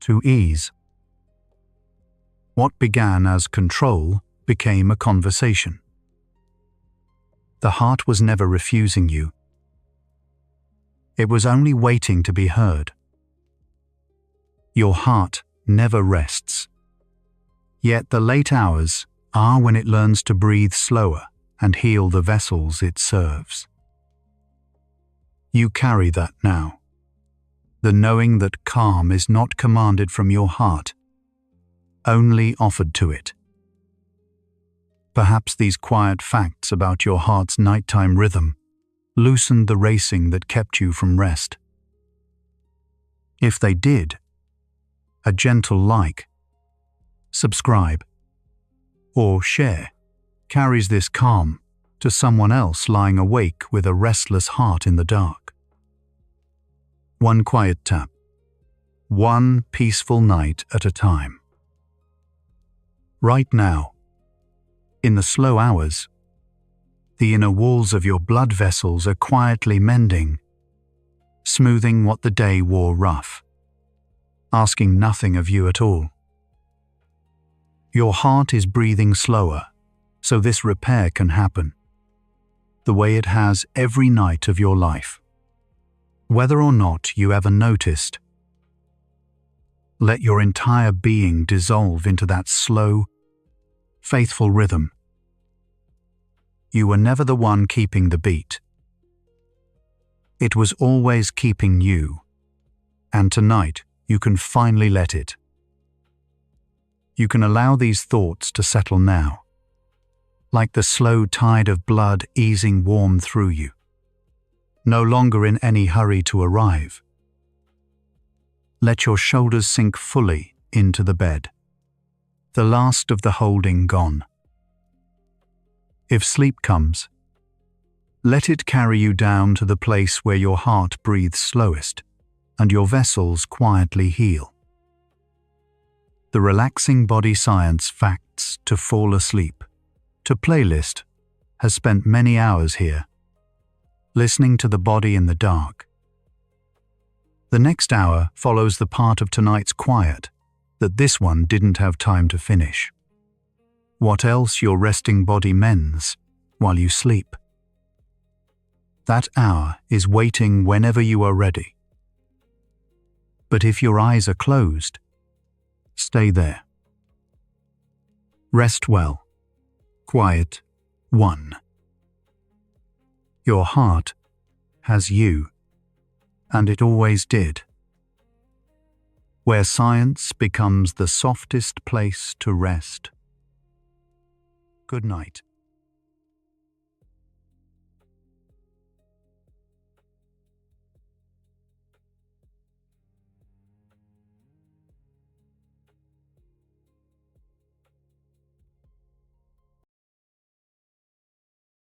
Speaker 1: to ease. What began as control became a conversation. The heart was never refusing you. It was only waiting to be heard. Your heart never rests. Yet the late hours are when it learns to breathe slower and heal the vessels it serves. You carry that now, the knowing that calm is not commanded from your heart, only offered to it. Perhaps these quiet facts about your heart's nighttime rhythm loosened the racing that kept you from rest. If they did, a gentle like, subscribe, or share carries this calm to someone else lying awake with a restless heart in the dark. One quiet tap, one peaceful night at a time. Right now, in the slow hours, the inner walls of your blood vessels are quietly mending, smoothing what the day wore rough, asking nothing of you at all. Your heart is breathing slower, so this repair can happen, the way it has every night of your life, whether or not you ever noticed. Let your entire being dissolve into that slow, faithful rhythm. You were never the one keeping the beat. It was always keeping you, and tonight you can finally let it. You can allow these thoughts to settle now, like the slow tide of blood easing warm through you, no longer in any hurry to arrive. Let your shoulders sink fully into the bed, the last of the holding gone. If sleep comes, let it carry you down to the place where your heart breathes slowest and your vessels quietly heal. The relaxing body science facts to fall asleep to playlist has spent many hours here, listening to the body in the dark. The next hour follows the part of tonight's quiet that this one didn't have time to finish. What else your resting body mends while you sleep. That hour is waiting whenever you are ready. But if your eyes are closed, stay there. Rest well. Quiet 1. Your heart has you, and it always did. Where science becomes the softest place to rest. Good night.